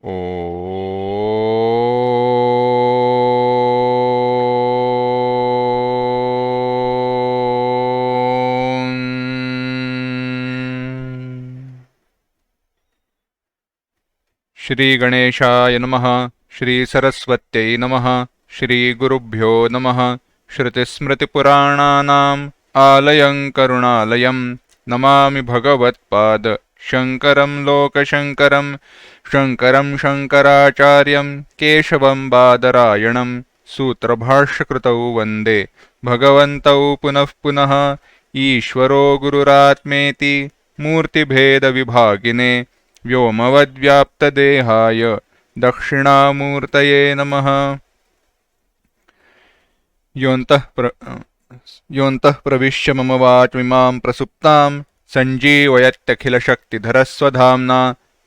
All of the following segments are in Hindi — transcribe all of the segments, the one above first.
ओ श्री गणेशाय नमः। श्री सरस्वत्यै नमः। श्री गुरुभ्यो नमः। श्रुतिस्मृतिपुराणानाम् आलयं करुणालयं नमामि भगवत्पाद शङ्करं लोकशङ्करं। शङ्करं शङ्कराचार्यं केशवं बादरायणं सूत्रभाष्यकृतौ वन्दे भगवन्तौ पुनः पुनः। ईश्वरो गुरुरात्मेति मूर्तिभेदविभागिने व्योमवद्व्याप्तदेहाय दक्षिणामूर्तये नमः। योऽन्तः प्रविश्य मम वाचमिमां प्रसुप्तां सञ्जीवयत्यखिलशक्तिधरस्वधाम्ना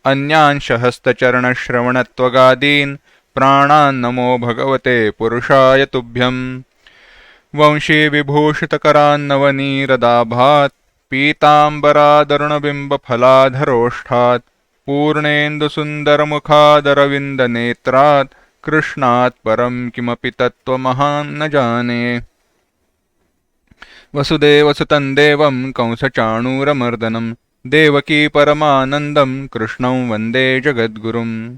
अन्यांशहस्तचरणश्रवणत्वगादीन् प्राणान् नमो भगवते पुरुषाय तुभ्यम्। वंशी विभूषितकरान्नवनीरदाभात् पीताम्बरादरुणबिम्बफलाधरोष्ठात् पूर्णेन्दुसुन्दरमुखादरविन्दनेत्रात् कृष्णात् परं किमपि तत्त्वमहान् न जाने। वसुदेवसुतं देवं कंसचाणूरमर्दनं देवकी परमानन्दं कृष्णं वन्दे जगद्गुरुम्।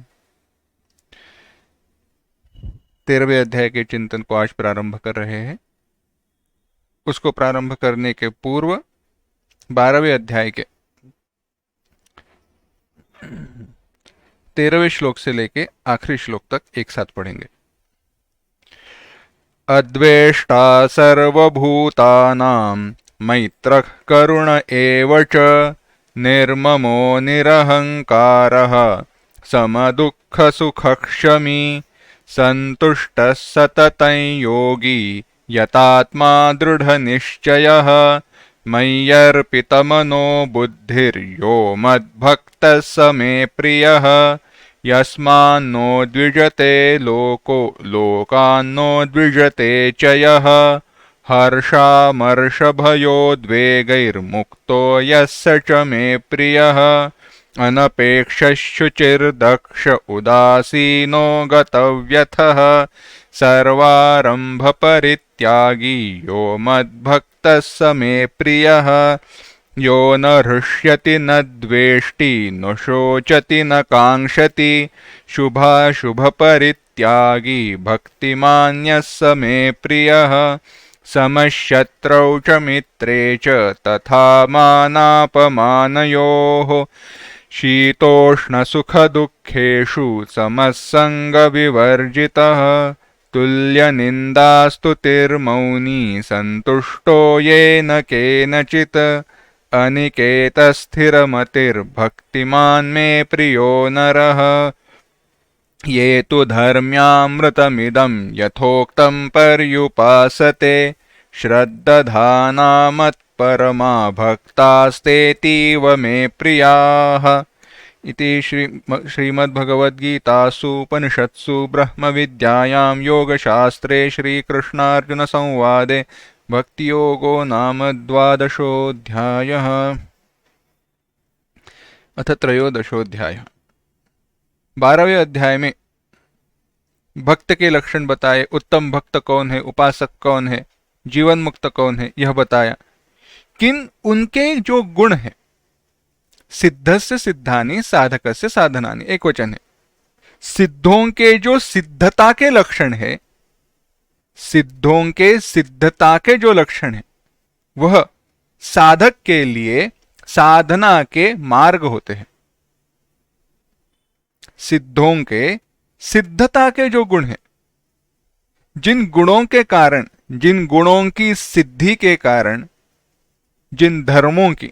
13वें अध्याय के चिंतन को आज प्रारंभ कर रहे हैं। उसको प्रारंभ करने के पूर्व 12वें अध्याय के 13वें श्लोक से लेके आखिरी श्लोक तक एक साथ पढ़ेंगे। अद्वेष्टा सर्वभूतानां मैत्रः करुण एव च निर्ममो निरहङ्कारः समदुःखसुखक्षमी सन्तुष्टः सततं योगी यतात्मा दृढनिश्चयः मय्यर्पितमनो बुद्धिर्यो मद्भक्तः स मे प्रियः यस्मान्नो द्विजते लोको लोकान्नो द्विजते च यः हर्षामर्षभयोद्वेगैर्मुक्तो यः स च मे प्रियः अनपेक्षशुचिर्दक्ष उदासीनो गतव्यथः सर्वारम्भपरित्यागी यो मद्भक्तः स मे प्रियः यो न हृष्यति न द्वेष्टि न शोचति न काङ्क्षति शुभाशुभपरित्यागी भक्तिमान्यः स मे प्रियः समशत्रौ च मित्रे च तथा मानापमानयोः शीतोष्णसुखदुःखेषु समस्सङ्गविवर्जितः तुल्यनिन्दास्तुतिर्मौनी सन्तुष्टो येन केनचित् अनिकेतस्थिरमतिर्भक्तिमान् मे प्रियो नरः ये तु धर्म्यामृतमिदं यथोक्तं पर्युपासते श्रद्दधाना मत्परमा भक्तास्तेतीव मे प्रियाः। इति श्रीमद्भगवद्गीतासु ब्रह्मविद्यायां योगशास्त्रे श्रीकृष्णार्जुनसंवादे भक्तियोगो नाम 12वादशोऽध्यायः। अथ 13वादशोऽध्यायः। 12वें अध्याय में भक्त के लक्षण बताए, उत्तम भक्त कौन है, उपासक कौन है, जीवन मुक्त कौन है, यह बताया। किन उनके जो गुण है, सिद्धस्य सिद्धानि साधकस्य साधनानि, एक वचन है। सिद्धों के जो सिद्धता के लक्षण है, सिद्धों के सिद्धता के जो लक्षण है, वह साधक के लिए साधना के मार्ग होते हैं। सिद्धों के सिद्धता के जो गुण हैं, जिन गुणों के कारण, जिन गुणों की सिद्धि के कारण, जिन धर्मों की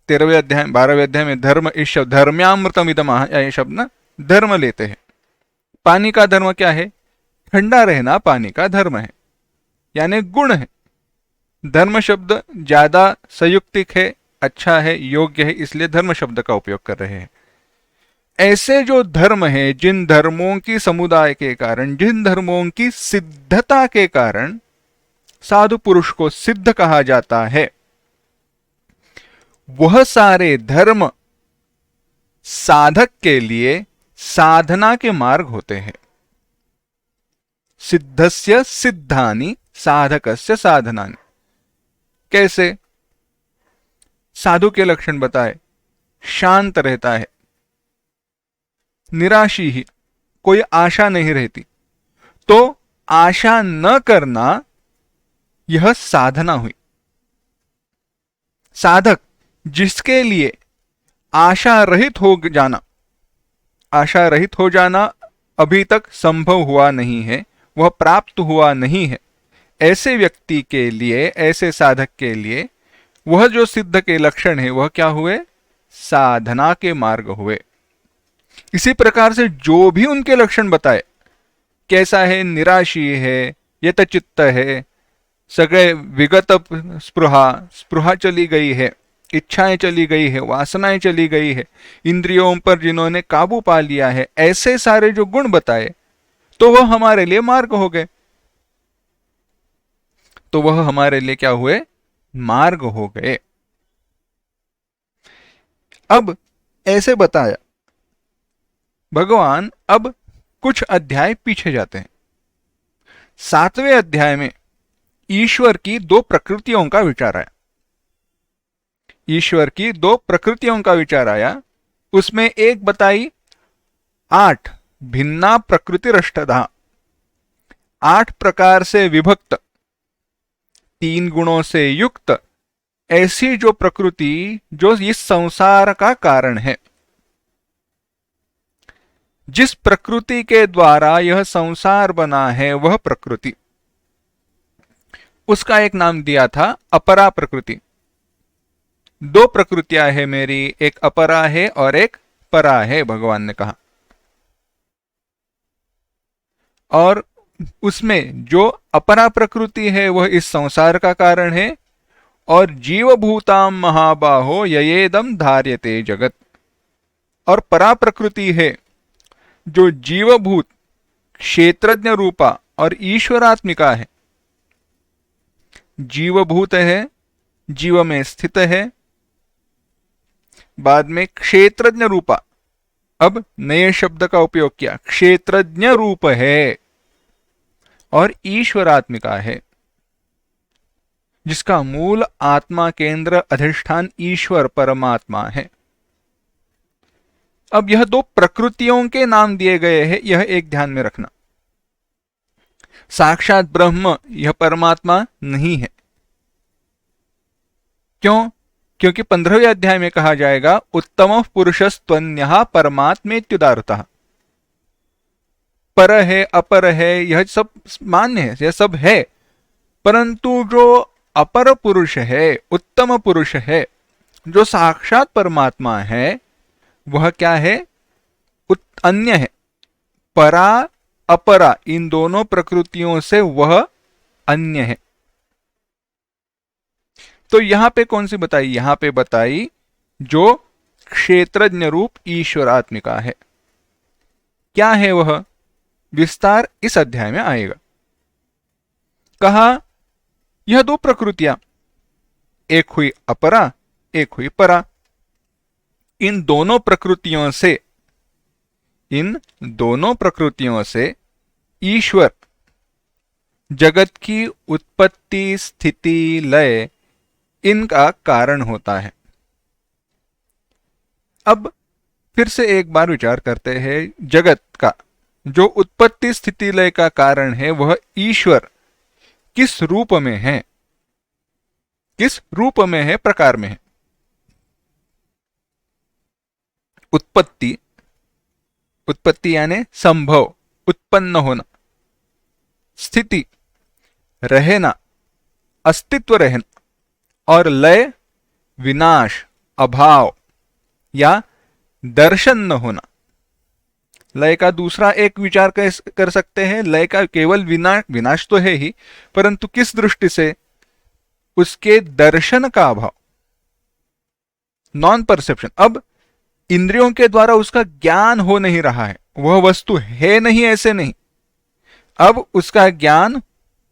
13वें अध्याय 12वें अध्याय में धर्म, इस शब्द धर्म्यामृतमिदम, ये शब्द ना धर्म लेते हैं। पानी का धर्म क्या है? ठंडा रहना पानी का धर्म है, यानी गुण है। धर्म शब्द ज्यादा संयुक्तिक है, अच्छा है, योग्य है, इसलिए धर्म शब्द का उपयोग कर रहे हैं। ऐसे जो धर्म है, जिन धर्मों की समुदाय के कारण, जिन धर्मों की सिद्धता के कारण साधु पुरुष को सिद्ध कहा जाता है, वह सारे धर्म साधक के लिए साधना के मार्ग होते हैं। सिद्धस्य सिद्धानि साधकस्य साधनानि। कैसे? साधु के लक्षण बताए, शांत रहता है, निराशी ही, कोई आशा नहीं रहती। तो आशा न करना यह साधना हुई। साधक जिसके लिए आशा रहित हो जाना, आशा रहित हो जाना अभी तक संभव हुआ नहीं है, वह प्राप्त हुआ नहीं है, ऐसे व्यक्ति के लिए, ऐसे साधक के लिए वह जो सिद्ध के लक्षण है वह क्या हुए? साधना के मार्ग हुए। इसी प्रकार से जो भी उनके लक्षण बताए, कैसा है? निराशी है, यतचित्त है, सगळे विगत स्पृहा, स्पृहा चली गई है, इच्छाएं चली गई है, वासनाएं चली गई है, इंद्रियों पर जिन्होंने काबू पा लिया है, ऐसे सारे जो गुण बताए, तो वह हमारे लिए मार्ग हो गए। तो वह हमारे लिए क्या हुए? मार्ग हो गए। अब ऐसे बताया भगवान। अब कुछ अध्याय पीछे जाते हैं। 7वें अध्याय में ईश्वर की दो प्रकृतियों का विचार आया। ईश्वर की दो प्रकृतियों का विचार आया। उसमें एक बताई 8 भिन्ना प्रकृतिरष्टधा, 8 प्रकार से विभक्त, 3 गुणों से युक्त ऐसी जो प्रकृति जो इस संसार का कारण है, जिस प्रकृति के द्वारा यह संसार बना है, वह प्रकृति, उसका एक नाम दिया था अपरा प्रकृति। 2 प्रकृतियां है मेरी, एक अपरा है और एक परा है, भगवान ने कहा। और उसमें जो अपरा प्रकृति है वह इस संसार का कारण है, और जीवभूताम महाबाहो ययेदम धार्यते जगत। और परा प्रकृति है जो जीवभूत, क्षेत्रज्ञ रूपा और ईश्वरात्मिका है। जीवभूत है, जीव में स्थित है, बाद में क्षेत्रज्ञ रूपा, अब नए शब्द का उपयोग किया, क्षेत्रज्ञ रूप है, और ईश्वरात्मिका है, जिसका मूल आत्मा केंद्र अधिष्ठान ईश्वर परमात्मा है। अब यह 2 प्रकृतियों के नाम दिए गए हैं, यह एक ध्यान में रखना। साक्षात ब्रह्म यह परमात्मा नहीं है। क्यों? क्योंकि 15वें अध्याय में कहा जाएगा उत्तम पुरुषस्त्वन्यः परमात्मेत्युदारतः। पर है, अपर है, यह सब मान्य है, यह सब है, परंतु जो अपर पुरुष है, उत्तम पुरुष है, जो साक्षात परमात्मा है, वह क्या है? अन्य है। परा अपरा, इन दोनों प्रकृतियों से वह अन्य है। तो यहां पे कौन सी बताई? यहां पे बताई जो क्षेत्रज्ञ रूप ईश्वरात्मिका है। क्या है वह? विस्तार इस अध्याय में आएगा। कहा यह 2 प्रकृतियां, एक हुई अपरा, एक हुई परा। इन दोनों प्रकृतियों से ईश्वर जगत की उत्पत्ति, स्थिति, लय, इनका कारण होता है। अब फिर से एक बार विचार करते हैं। जगत का जो उत्पत्ति, स्थिति, लय का कारण है, वह ईश्वर किस रूप में है? किस रूप में है, प्रकार में है? उत्पत्ति, उत्पत्ति यानी संभव, उत्पन्न होना। स्थिति, रहना, अस्तित्व रहना। और लय, विनाश, अभाव या दर्शन न होना। लय का दूसरा एक विचार कर सकते हैं, लय का केवल विनाश तो है ही, परंतु किस दृष्टि से? उसके दर्शन का अभाव, नॉन परसेप्शन। अब इंद्रियों के द्वारा उसका ज्ञान हो नहीं रहा है, वह वस्तु है नहीं ऐसे नहीं, अब उसका ज्ञान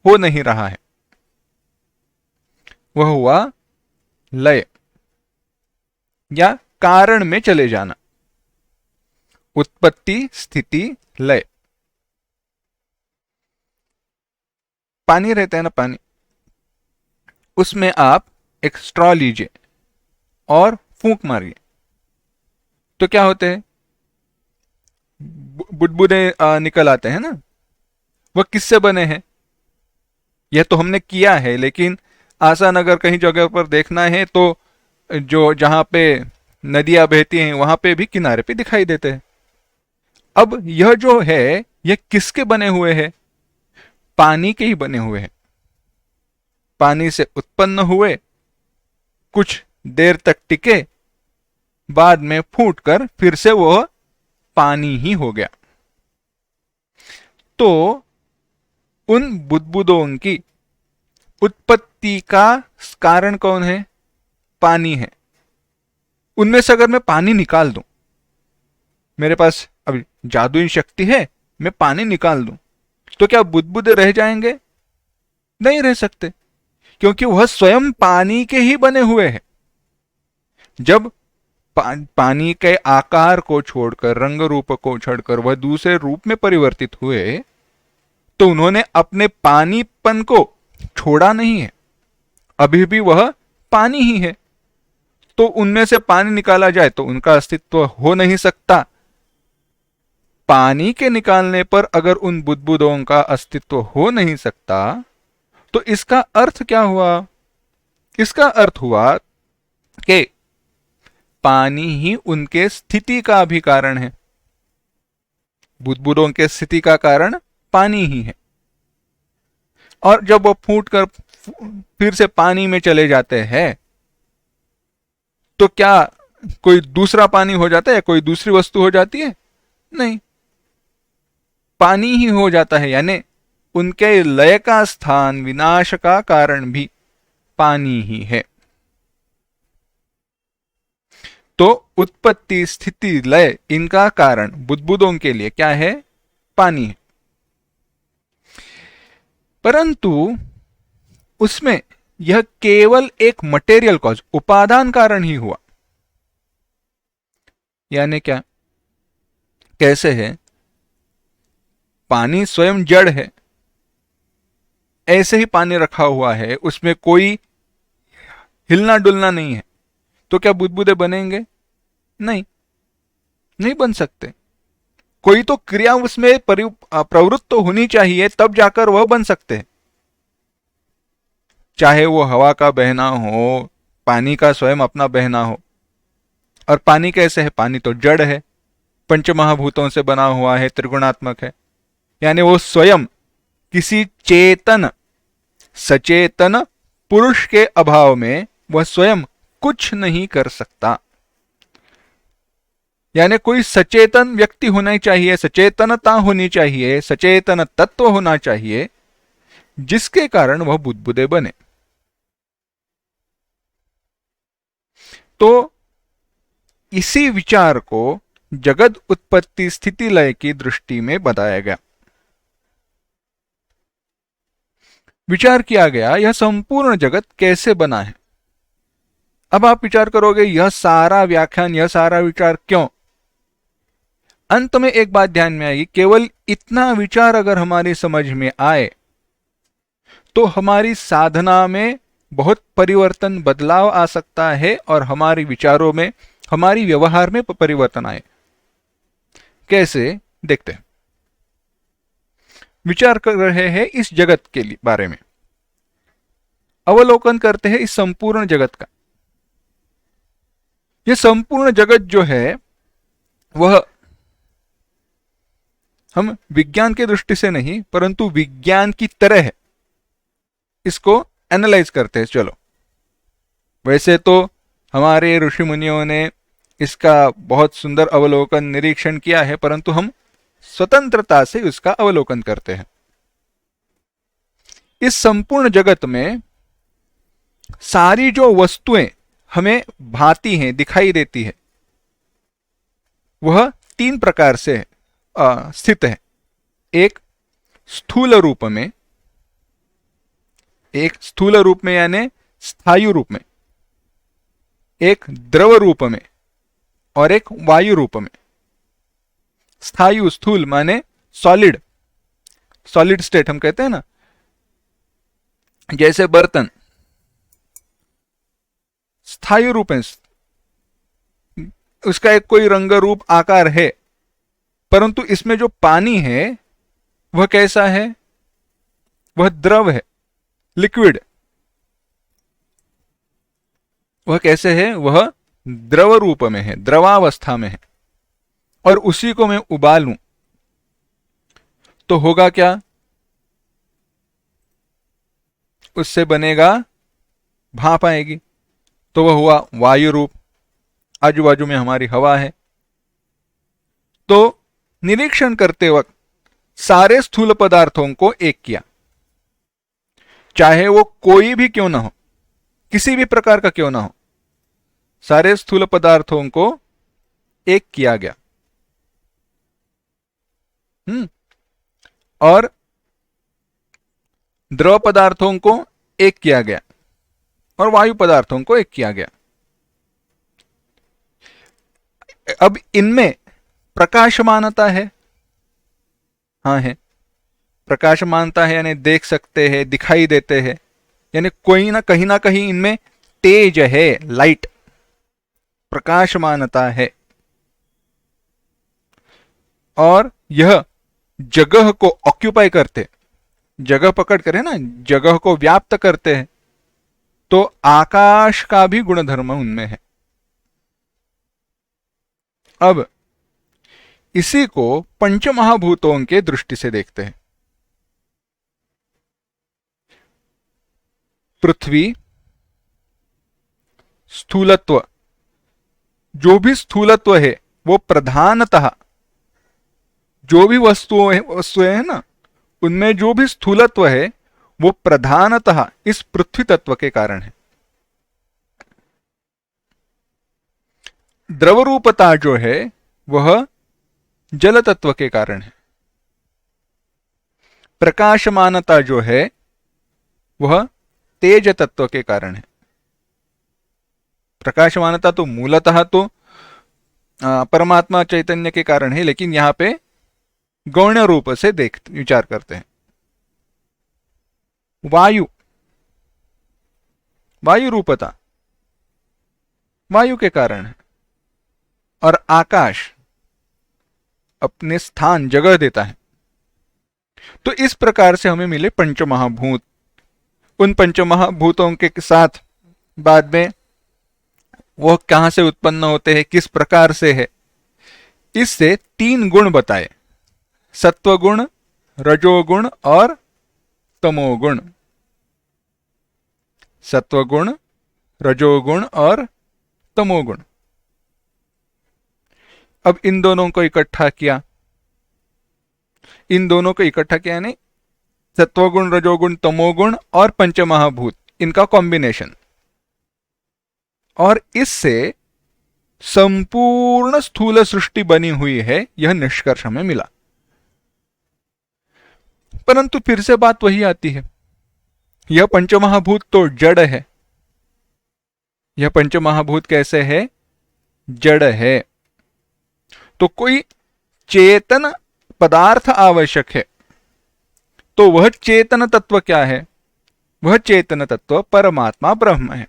हो नहीं रहा है, वह हुआ लय या कारण में चले जाना। उत्पत्ति, स्थिति, लय। पानी रहता है ना, पानी, उसमें आप एक स्ट्रॉ लीजिए और फूंक मारिए, तो क्या होते हैं? बुदबुदे निकल आते हैं ना। वह किससे बने हैं? यह तो हमने किया है, लेकिन आसान अगर कहीं जगह पर देखना है तो जो जहां पे नदियां बहती हैं वहां पे भी किनारे पे दिखाई देते हैं। अब यह जो है, यह किसके बने हुए हैं? पानी के ही बने हुए हैं। पानी से उत्पन्न हुए, कुछ देर तक टिके, बाद में फूटकर फिर से वह पानी ही हो गया। तो उन बुदबुदों की उत्पत्ति का कारण कौन है? पानी है। उनमें से अगर मैं पानी निकाल दूं, मेरे पास अभी जादुई शक्ति है, मैं पानी निकाल दूं, तो क्या बुदबुदे रह जाएंगे? नहीं रह सकते, क्योंकि वह स्वयं पानी के ही बने हुए हैं। जब पानी के आकार को छोड़कर, रंग रूप को छोड़कर वह दूसरे रूप में परिवर्तित हुए, तो उन्होंने अपने पानीपन को छोड़ा नहीं है, अभी भी वह पानी ही है। तो उनमें से पानी निकाला जाए तो उनका अस्तित्व हो नहीं सकता। पानी के निकालने पर अगर उन बुदबुदों का अस्तित्व हो नहीं सकता, तो इसका अर्थ क्या हुआ? इसका अर्थ हुआ कि पानी ही उनके स्थिति का भी कारण है। बुदबुदों के स्थिति का कारण पानी ही है। और जब वो फूट कर फिर से पानी में चले जाते हैं, तो क्या कोई दूसरा पानी हो जाता है या कोई दूसरी वस्तु हो जाती है? नहीं, पानी ही हो जाता है। यानी उनके लय का स्थान, विनाश का कारण भी पानी ही है। तो उत्पत्ति, स्थिति, लय, इनका कारण बुदबुदों के लिए क्या है? पानी है। परंतु उसमें यह केवल एक मटेरियल कॉज, उपादान कारण ही हुआ। यानी क्या? कैसे है? पानी स्वयं जड़ है, ऐसे ही पानी रखा हुआ है, उसमें कोई हिलना डुलना नहीं है, तो क्या बुदबुदे बनेंगे? नहीं, नहीं बन सकते। कोई तो क्रिया उसमें प्रवृत्त तो होनी चाहिए, तब जाकर वह बन सकते हैं। चाहे वो हवा का बहना हो, पानी का स्वयं अपना बहना हो। और पानी कैसे है? पानी तो जड़ है, पंचमहाभूतों से बना हुआ है, त्रिगुणात्मक है। यानी वो स्वयं किसी चेतन, सचेतन पुरुष के अभाव में वह स्वयं कुछ नहीं कर सकता। यानी कोई सचेतन व्यक्ति होना चाहिए, सचेतनता होनी चाहिए, सचेतन तत्व होना चाहिए, जिसके कारण वह बुदबुदे बने। तो इसी विचार को जगत उत्पत्ति, स्थिति, लय की दृष्टि में बताया गया। विचार किया गया यह संपूर्ण जगत कैसे बना है। अब आप विचार करोगे, यह सारा व्याख्यान, यह सारा विचार क्यों? अंत में एक बात ध्यान में आएगी, केवल इतना विचार अगर हमारी समझ में आए तो हमारी साधना में बहुत परिवर्तन, बदलाव आ सकता है, और हमारे विचारों में, हमारी व्यवहार में परिवर्तन आए। कैसे? देखते हैं। विचार कर रहे हैं इस जगत के बारे में, अवलोकन करते हैं इस संपूर्ण जगत का। यह संपूर्ण जगत जो है वह हम विज्ञान की दृष्टि से नहीं, परंतु विज्ञान की तरह है, इसको एनालाइज करते हैं। चलो, वैसे तो हमारे ऋषि मुनियों ने इसका बहुत सुंदर अवलोकन, निरीक्षण किया है, परंतु हम स्वतंत्रता से इसका अवलोकन करते हैं। इस संपूर्ण जगत में सारी जो वस्तुएं हमें भाती हैं, दिखाई देती है, वह तीन प्रकार से स्थित है। एक स्थूल रूप में, एक स्थूल रूप में यानी स्थायु रूप में, एक द्रव रूप में, और एक वायु रूप में। स्थायु, स्थूल माने सॉलिड, सॉलिड स्टेट हम कहते हैं ना, जैसे बर्तन स्थायु रूप है, उसका एक कोई रंग रूप आकार है, परंतु इसमें जो पानी है वह कैसा है, वह द्रव है, लिक्विड। वह कैसे है, वह द्रव रूप में है, द्रवावस्था में है। और उसी को मैं उबालूं तो होगा क्या, उससे बनेगा भाप आएगी, तो वह हुआ वायु रूप। आजू बाजू में हमारी हवा है। तो निरीक्षण करते वक्त सारे स्थूल पदार्थों को एक किया, चाहे वो कोई भी क्यों ना हो, किसी भी प्रकार का क्यों ना हो, सारे स्थूल पदार्थों को एक किया गया। और द्रव पदार्थों को एक किया गया और वायु पदार्थों को एक किया गया। अब इनमें प्रकाशमानता है, हाँ है, प्रकाशमानता है, यानी देख सकते हैं, दिखाई देते हैं, यानी कोई ना कहीं इनमें तेज है, लाइट, प्रकाशमानता है। और यह जगह को ऑक्यूपाई करते, जगह पकड़ कर, है ना, जगह को व्याप्त करते हैं। तो आकाश का भी गुणधर्म उनमें है। अब इसी को पंचमहाभूतों के दृष्टि से देखते हैं। पृथ्वी, स्थूलत्व, जो भी स्थूलत्व है वो प्रधानतः, जो भी वस्तुएं है ना, उनमें जो भी स्थूलत्व है वो प्रधानतः इस पृथ्वी तत्व के कारण है। द्रव रूपता जो है वह जल तत्व के कारण है। प्रकाशमानता जो है वह तेज तत्व के कारण है। प्रकाशमानता तो मूलतः तो परमात्मा चैतन्य के कारण है, लेकिन यहां पे गौण रूप से विचार करते हैं। वायु, वायु रूपता वायु के कारण है। और आकाश अपने स्थान, जगह देता है। तो इस प्रकार से हमें मिले पंचमहाभूत। उन पंचमहाभूतों के साथ बाद में वो कहां से उत्पन्न होते हैं, किस प्रकार से है, इससे 3 गुण बताए, सत्वगुण, रजोगुण और तमोगुण। सत्वगुण, रजोगुण और तमोगुण। अब इन दोनों को इकट्ठा किया, इन दोनों को इकट्ठा किया यानी सत्वगुण, रजोगुण, तमोगुण और पंचमहाभूत, इनका कॉम्बिनेशन। और इससे संपूर्ण स्थूल सृष्टि बनी हुई है, यह निष्कर्ष हमें मिला। परंतु फिर से बात वही आती है, यह पंचमहाभूत तो जड़ है। यह पंचमहाभूत कैसे है, जड़ है। तो कोई चेतन पदार्थ आवश्यक है। तो वह चेतन तत्व क्या है, वह चेतन तत्व परमात्मा ब्रह्म है।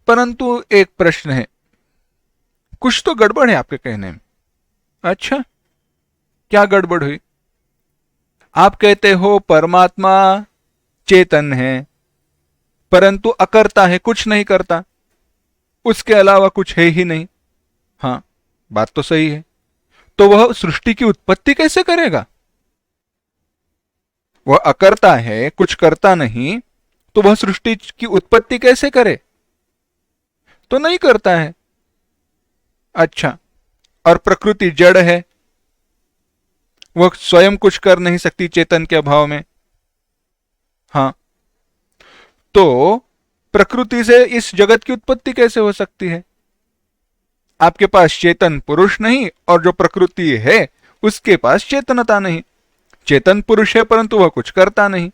परंतु एक प्रश्न है, कुछ तो गड़बड़ है आपके कहने में। अच्छा, क्या गड़बड़ हुई? आप कहते हो परमात्मा चेतन है, परंतु अकर्ता है, कुछ नहीं करता, उसके अलावा कुछ है ही नहीं। हाँ, बात तो सही है। तो वह सृष्टि की उत्पत्ति कैसे करेगा? वह अकर्ता है, कुछ करता नहीं, तो वह सृष्टि की उत्पत्ति कैसे करे? तो नहीं करता है। अच्छा, और प्रकृति जड़ है, वह स्वयं कुछ कर नहीं सकती चेतन के अभाव में। हाँ, तो प्रकृति से इस जगत की उत्पत्ति कैसे हो सकती है? आपके पास चेतन पुरुष नहीं और जो प्रकृति है उसके पास चेतनता नहीं। चेतन पुरुष है परंतु वह कुछ करता नहीं।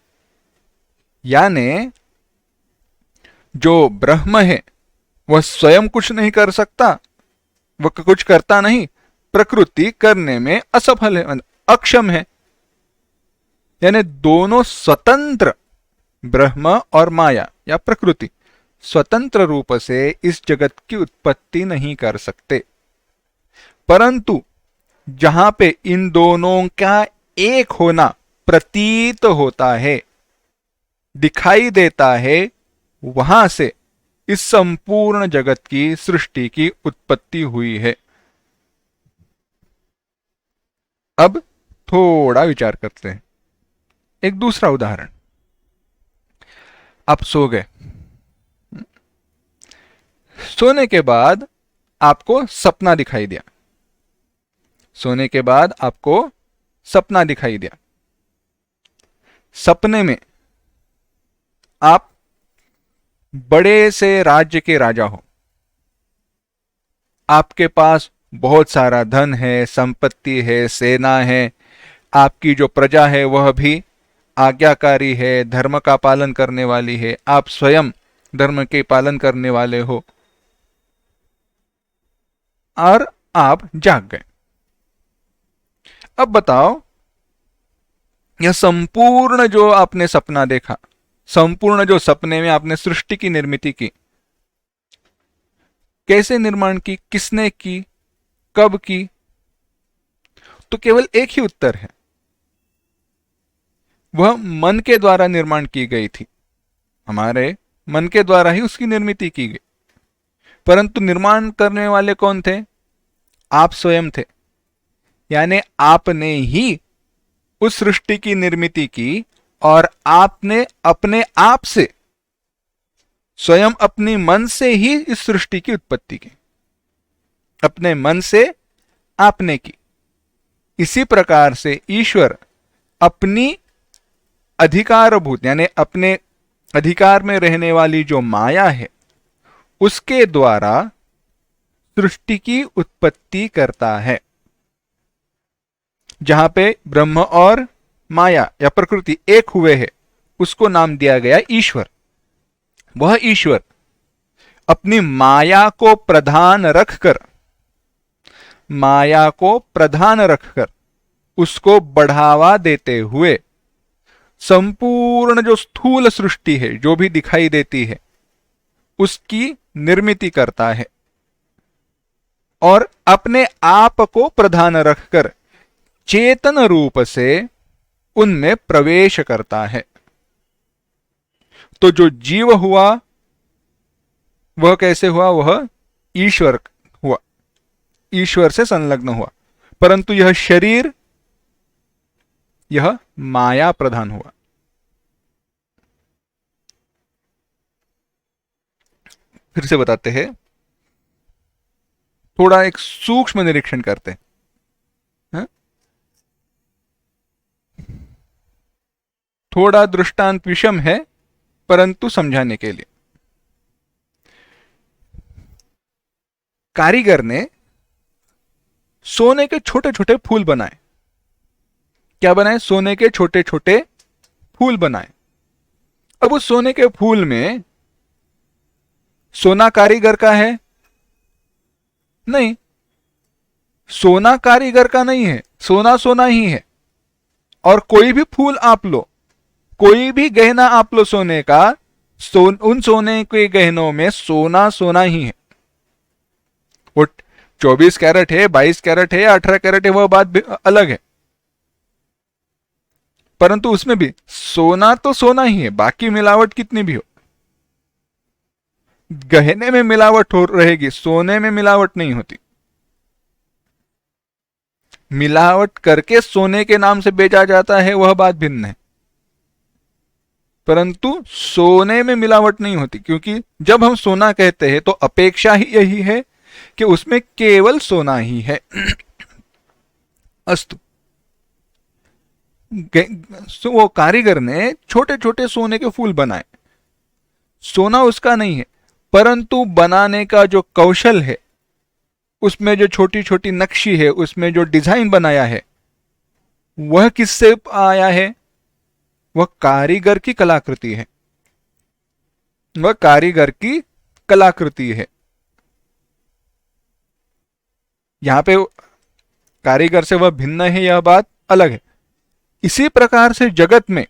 यानी जो ब्रह्म है वह स्वयं कुछ नहीं कर सकता वह कुछ करता नहीं, प्रकृति करने में असफल है, अक्षम है। यानी दोनों स्वतंत्र, ब्रह्म और माया या प्रकृति स्वतंत्र रूप से इस जगत की उत्पत्ति नहीं कर सकते। परंतु जहां पे इन दोनों का एक होना प्रतीत होता है, दिखाई देता है, वहां से इस संपूर्ण जगत की सृष्टि की उत्पत्ति हुई है। अब थोड़ा विचार करते हैं। एक दूसरा उदाहरण, आप सो गए, सोने के बाद आपको सपना दिखाई दिया, सोने के बाद आपको सपना दिखाई दिया। सपने में आप बड़े से राज्य के राजा हो, आपके पास बहुत सारा धन है, संपत्ति है, सेना है, आपकी जो प्रजा है वह भी आज्ञाकारी है, धर्म का पालन करने वाली है, आप स्वयं धर्म के पालन करने वाले हो, और आप जाग गए। अब बताओ, यह संपूर्ण जो आपने सपना देखा, संपूर्ण जो सपने में आपने सृष्टि की निर्मिति की, कैसे निर्माण की, किसने की, कब की? तो केवल एक ही उत्तर है, वह मन के द्वारा निर्माण की गई थी। हमारे मन के द्वारा ही उसकी निर्मिति की गई। परंतु निर्माण करने वाले कौन थे? आप स्वयं थे। यानी आपने ही उस सृष्टि की निर्मिति की और आपने अपने आप से, स्वयं अपने मन से ही इस सृष्टि की उत्पत्ति की, अपने मन से आपने की। इसी प्रकार से ईश्वर अपनी अधिकारभूत यानी अपने अधिकार में रहने वाली जो माया है उसके द्वारा सृष्टि की उत्पत्ति करता है। जहां पे ब्रह्म और माया या प्रकृति एक हुए हैं उसको नाम दिया गया ईश्वर। वह ईश्वर अपनी माया को प्रधान रखकर, माया को प्रधान रखकर उसको बढ़ावा देते हुए संपूर्ण जो स्थूल सृष्टि है, जो भी दिखाई देती है, उसकी निर्मिति करता है और अपने आप को प्रधान रखकर चेतन रूप से उनमें प्रवेश करता है। तो जो जीव हुआ वह कैसे हुआ? वह ईश्वर हुआ, ईश्वर से संलग्न हुआ। परंतु यह शरीर, यह माया प्रधान हुआ। फिर से बताते हैं, थोड़ा एक सूक्ष्म निरीक्षण करते हैं। थोड़ा दृष्टांत विषम है परंतु समझाने के लिए। कारीगर ने सोने के छोटे छोटे फूल बनाए। क्या बनाए? सोने के छोटे छोटे फूल बनाए। अब उस सोने के फूल में सोना कारीगर का है? नहीं, सोना कारीगर का नहीं है, सोना सोना ही है। और कोई भी फूल आप लो, कोई भी गहना आप लो सोने का, उन सोने के गहनों में सोना सोना ही है। वो 24 कैरेट है, 22 कैरेट है या 18 कैरेट है, वह बात अलग है। परंतु उसमें भी सोना तो सोना ही है, बाकी मिलावट कितनी भी हो। गहने में मिलावट हो रहेगी, सोने में मिलावट नहीं होती। मिलावट करके सोने के नाम से बेचा जाता है, वह बात भिन्न है। परंतु सोने में मिलावट नहीं होती, क्योंकि जब हम सोना कहते हैं तो अपेक्षा ही यही है कि उसमें केवल सोना ही है। अस्तु, वो कारीगर ने छोटे छोटे सोने के फूल बनाए। सोना उसका नहीं है, परंतु बनाने का जो कौशल है, उसमें जो छोटी छोटी नक्शी है, उसमें जो डिजाइन बनाया है, वह किससे आया है? वह कारीगर की कलाकृति है, वह कारीगर की कलाकृति है। यहां पे कारीगर से वह भिन्न है, यह बात अलग है। इसी प्रकार से जगत में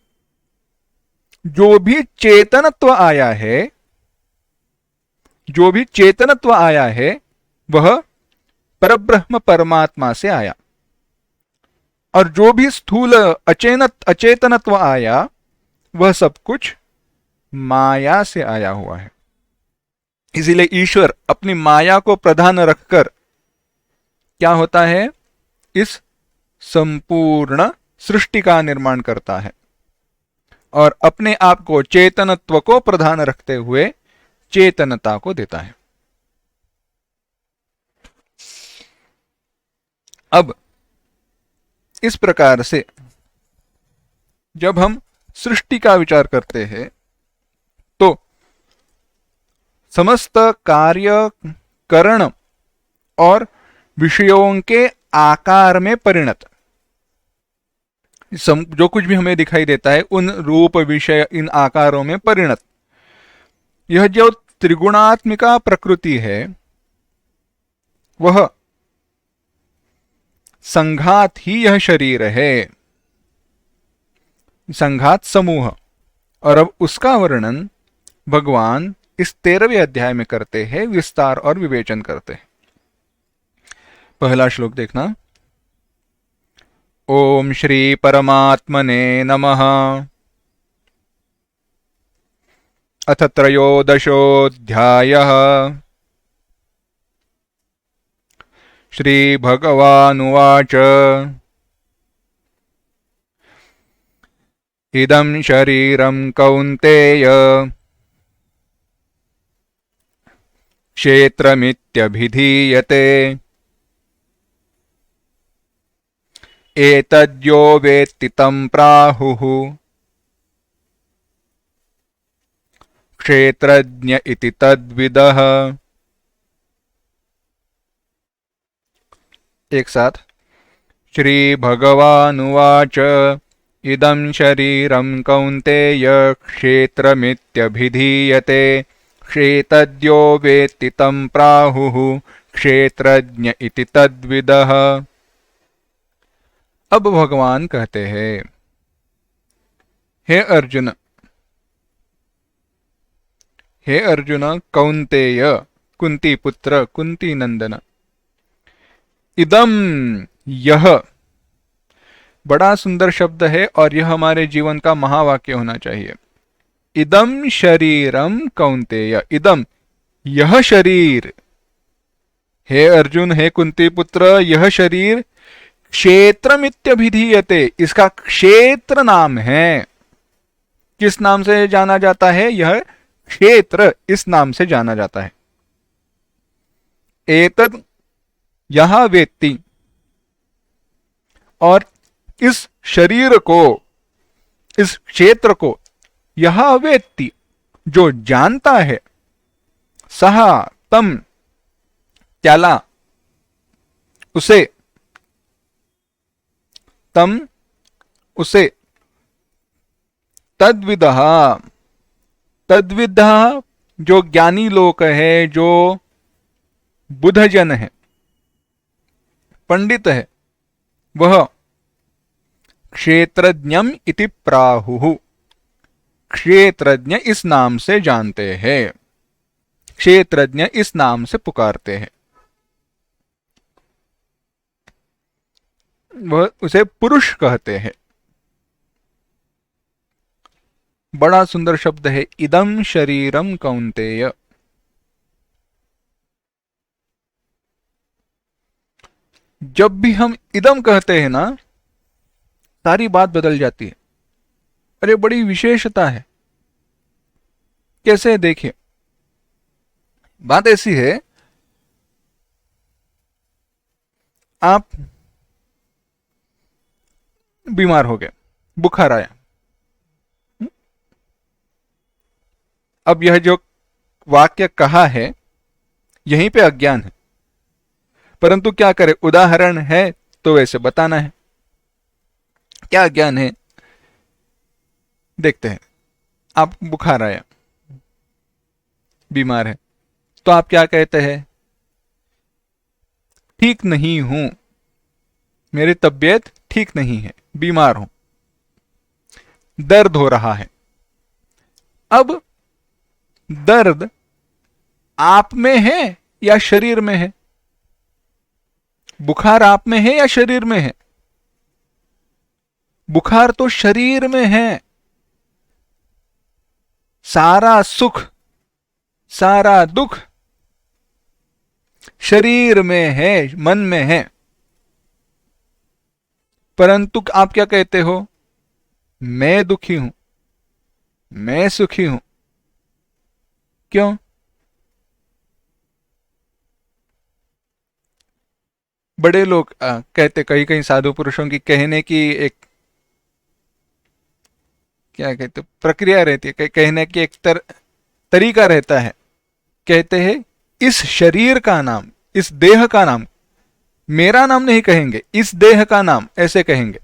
जो भी चेतनत्व आया है, जो भी चेतनत्व आया है, वह परब्रह्म परमात्मा से आया, और जो भी स्थूल अचेतनत्व आया, वह सब कुछ माया से आया हुआ है। इसीलिए ईश्वर अपनी माया को प्रधान रखकर क्या होता है, इस संपूर्ण सृष्टि का निर्माण करता है, और अपने आप को चेतनत्व को प्रधान रखते हुए चेतनता को देता है। अब इस प्रकार से जब हम सृष्टि का विचार करते हैं तो समस्त कार्य, करण और विषयों के आकार में परिणत, जो कुछ भी हमें दिखाई देता है उन रूप, विषय, इन आकारों में परिणत, यह जो त्रिगुणात्मिका प्रकृति है, वह संघात ही यह शरीर है, संघात समूह। और अब उसका वर्णन भगवान इस 13वें अध्याय में करते हैं, विस्तार और विवेचन करते हैं। पहला श्लोक देखना। ओम श्री परमात्मने नमः। अथ त्रयोदशोऽध्यायः। श्रीभगवानुवाच इदं शरीरं कौन्तेय क्षेत्रमित्यभिधीयते एतद्यो वेत्ति तं प्राहुः क्षेत्रज्ञ इति तद्विदः। एक साथ। श्री भगवानुवाच इदं शरीरं कौन्तेय क्षेत्रमित्यभिधीयते क्षेत्रज्ञो वेत्ति तं प्राहुः क्षेत्रज्ञ इति तद्विदः। अब भगवान कहते हैं, हे अर्जुन, हे अर्जुन, कौन्तेय, कुंती पुत्र, कुंती नंदन, इदम, यह, बड़ा सुंदर शब्द है और यह हमारे जीवन का महावाक्य होना चाहिए। इदम शरीरम कौन्तेय, इदम, यह शरीर, हे अर्जुन, हे कुंती पुत्र, यह शरीर क्षेत्रमित्यभिधीयते, इसका क्षेत्र नाम है। किस नाम से जाना जाता है? यह क्षेत्र इस नाम से जाना जाता है। एतद, यह वेत्ति, और इस शरीर को, इस क्षेत्र को, यह वेत्ति, जो जानता है, सह, तम, त्याला, उसे, तम, उसे, तद्विदः, तद्विदः, जो ज्ञानी लोग है, जो बुधजन है, पंडित है, वह क्षेत्रज्ञम इति प्राहुः, क्षेत्रज्ञ इस नाम से जानते हैं, क्षेत्रज्ञ इस नाम से पुकारते हैं। वह उसे पुरुष कहते हैं। बड़ा सुंदर शब्द है, इदम शरीरम कौन्तेय। जब भी हम इदम कहते हैं ना, सारी बात बदल जाती है। अरे बड़ी विशेषता है। कैसे? देखिए, बात ऐसी है, आप बीमार हो गए, बुखार आया। अब यह जो वाक्य कहा है, यहीं पे अज्ञान है, परंतु क्या करें, उदाहरण है तो वैसे बताना है। क्या ज्ञान है? देखते हैं। आप बुखार आया, बीमार है, तो आप क्या कहते हैं? ठीक नहीं हूं, मेरी तबीयत ठीक नहीं है, बीमार हूं, दर्द हो रहा है। अब दर्द आप में है या शरीर में है? बुखार आप में है या शरीर में है? बुखार तो शरीर में है। सारा सुख, सारा दुख शरीर में है, मन में है। परंतु आप क्या कहते हो? मैं दुखी हूं, मैं सुखी हूं। क्यों? बड़े लोग कहते, कई कई साधु पुरुषों की कहने की एक, क्या कहते, प्रक्रिया रहती है, कहने की एक तरीका रहता है। कहते हैं इस शरीर का नाम, इस देह का नाम, मेरा नाम नहीं कहेंगे, इस देह का नाम ऐसे कहेंगे।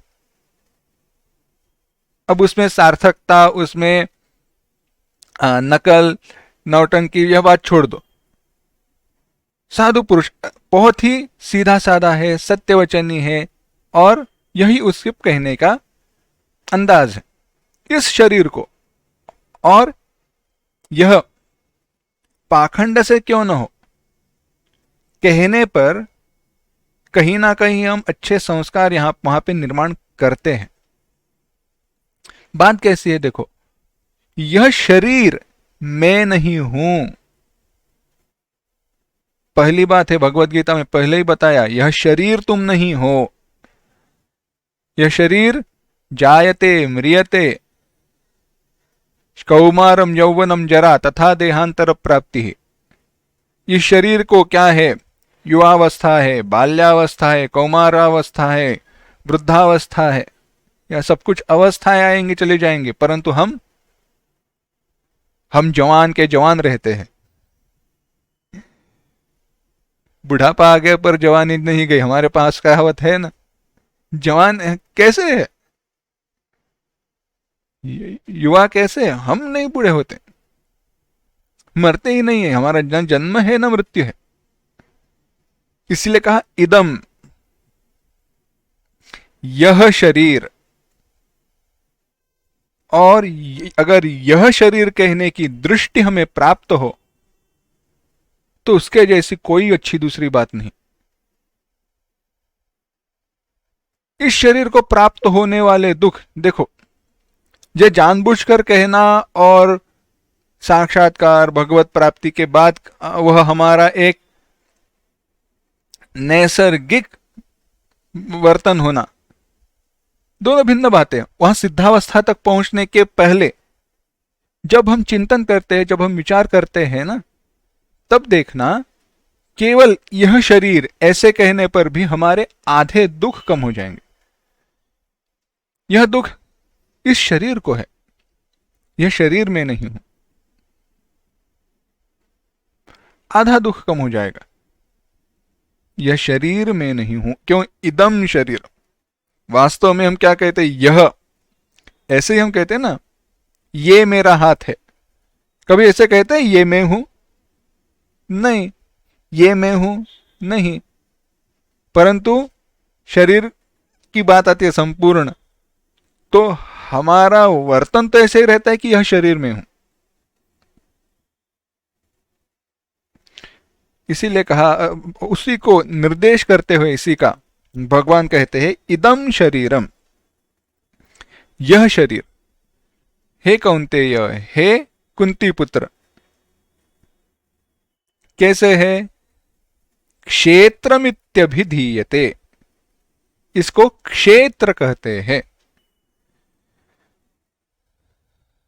अब उसमें सार्थकता, उसमें नकल, नौटंकी, यह बात छोड़ दो। साधु पुरुष बहुत ही सीधा साधा है, सत्यवचनी है, और यही उसके कहने का अंदाज है। इस शरीर को, और यह पाखंड से क्यों न हो, कहने पर कहीं ना कहीं हम अच्छे संस्कार यहां वहां पे निर्माण करते हैं। बात कैसी है देखो, यह शरीर मैं नहीं हूं। पहली बात है, भगवत गीता में पहले ही बताया, यह शरीर तुम नहीं हो। यह शरीर जायते म्रियते, कौमारम यौवनम जरा तथा देहांतर प्राप्ति है। इस शरीर को क्या है? युवावस्था है, बाल्यावस्था है, कौमारावस्था है, वृद्धावस्था है, यह सब कुछ अवस्थाएं आएंगी चले जाएंगे, परंतु हम जवान के जवान रहते हैं। बुढ़ापा आ गया पर जवानी नहीं गई, हमारे पास कहावत है ना, जवान कैसे है, युवा कैसे है? हम नहीं बूढ़े होते, मरते ही नहीं है, हमारा न जन्म है न मृत्यु है। इसलिए कहा इदम, यह शरीर। और अगर यह शरीर कहने की दृष्टि हमें प्राप्त हो तो उसके जैसी कोई अच्छी दूसरी बात नहीं। इस शरीर को प्राप्त होने वाले दुख देखो, ये जानबूझकर कहना और साक्षात्कार भगवत प्राप्ति के बाद वह हमारा एक नैसर्गिक वर्तन होना, दोनों भिन्न बातें। वहां सिद्धावस्था तक पहुंचने के पहले जब हम चिंतन करते हैं, जब हम विचार करते हैं ना, तब देखना केवल यह शरीर ऐसे कहने पर भी हमारे आधे दुख कम हो जाएंगे। यह दुख इस शरीर को है, यह शरीर में नहीं हूं, आधा दुख कम हो जाएगा। यह शरीर में नहीं हूं, क्यों? इदम शरीर। वास्तव में हम क्या कहते हैं? यह, ऐसे ही हम कहते हैं ना, ये मेरा हाथ है। कभी ऐसे कहते हैं ये मैं हूं? नहीं, ये मैं हूं नहीं। परंतु शरीर की बात आती है संपूर्ण, तो हमारा वर्तन तो ऐसे ही रहता है कि यह शरीर में हूं। इसीलिए कहा, उसी को निर्देश करते हुए इसी का भगवान कहते हैं इदम शरीरम, यह शरीर। हे कौन्तेय, हे कुंती पुत्र, कैसे है? क्षेत्रमित्यभिधीयते, इसको क्षेत्र कहते हैं।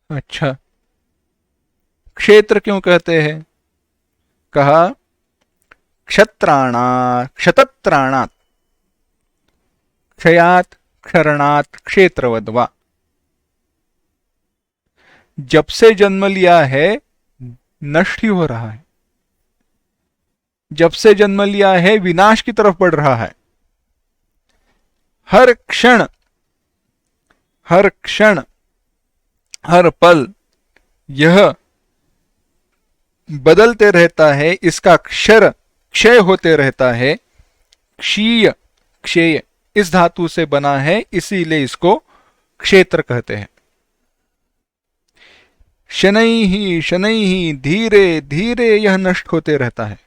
अच्छा, क्षेत्र क्यों कहते हैं? कहा क्षतत्राणात् क्षयात क्षरणात् क्षेत्रवद्वा। जब से जन्म लिया है नष्ट ही हो रहा है, जब से जन्म लिया है विनाश की तरफ बढ़ रहा है। हर क्षण, हर क्षण, हर पल यह बदलते रहता है, इसका क्षर क्षय होते रहता है, क्षीय, क्षेय इस धातु से बना है, इसीलिए इसको क्षेत्र कहते हैं। शनैहि शनैहि, धीरे धीरे यह नष्ट होते रहता है।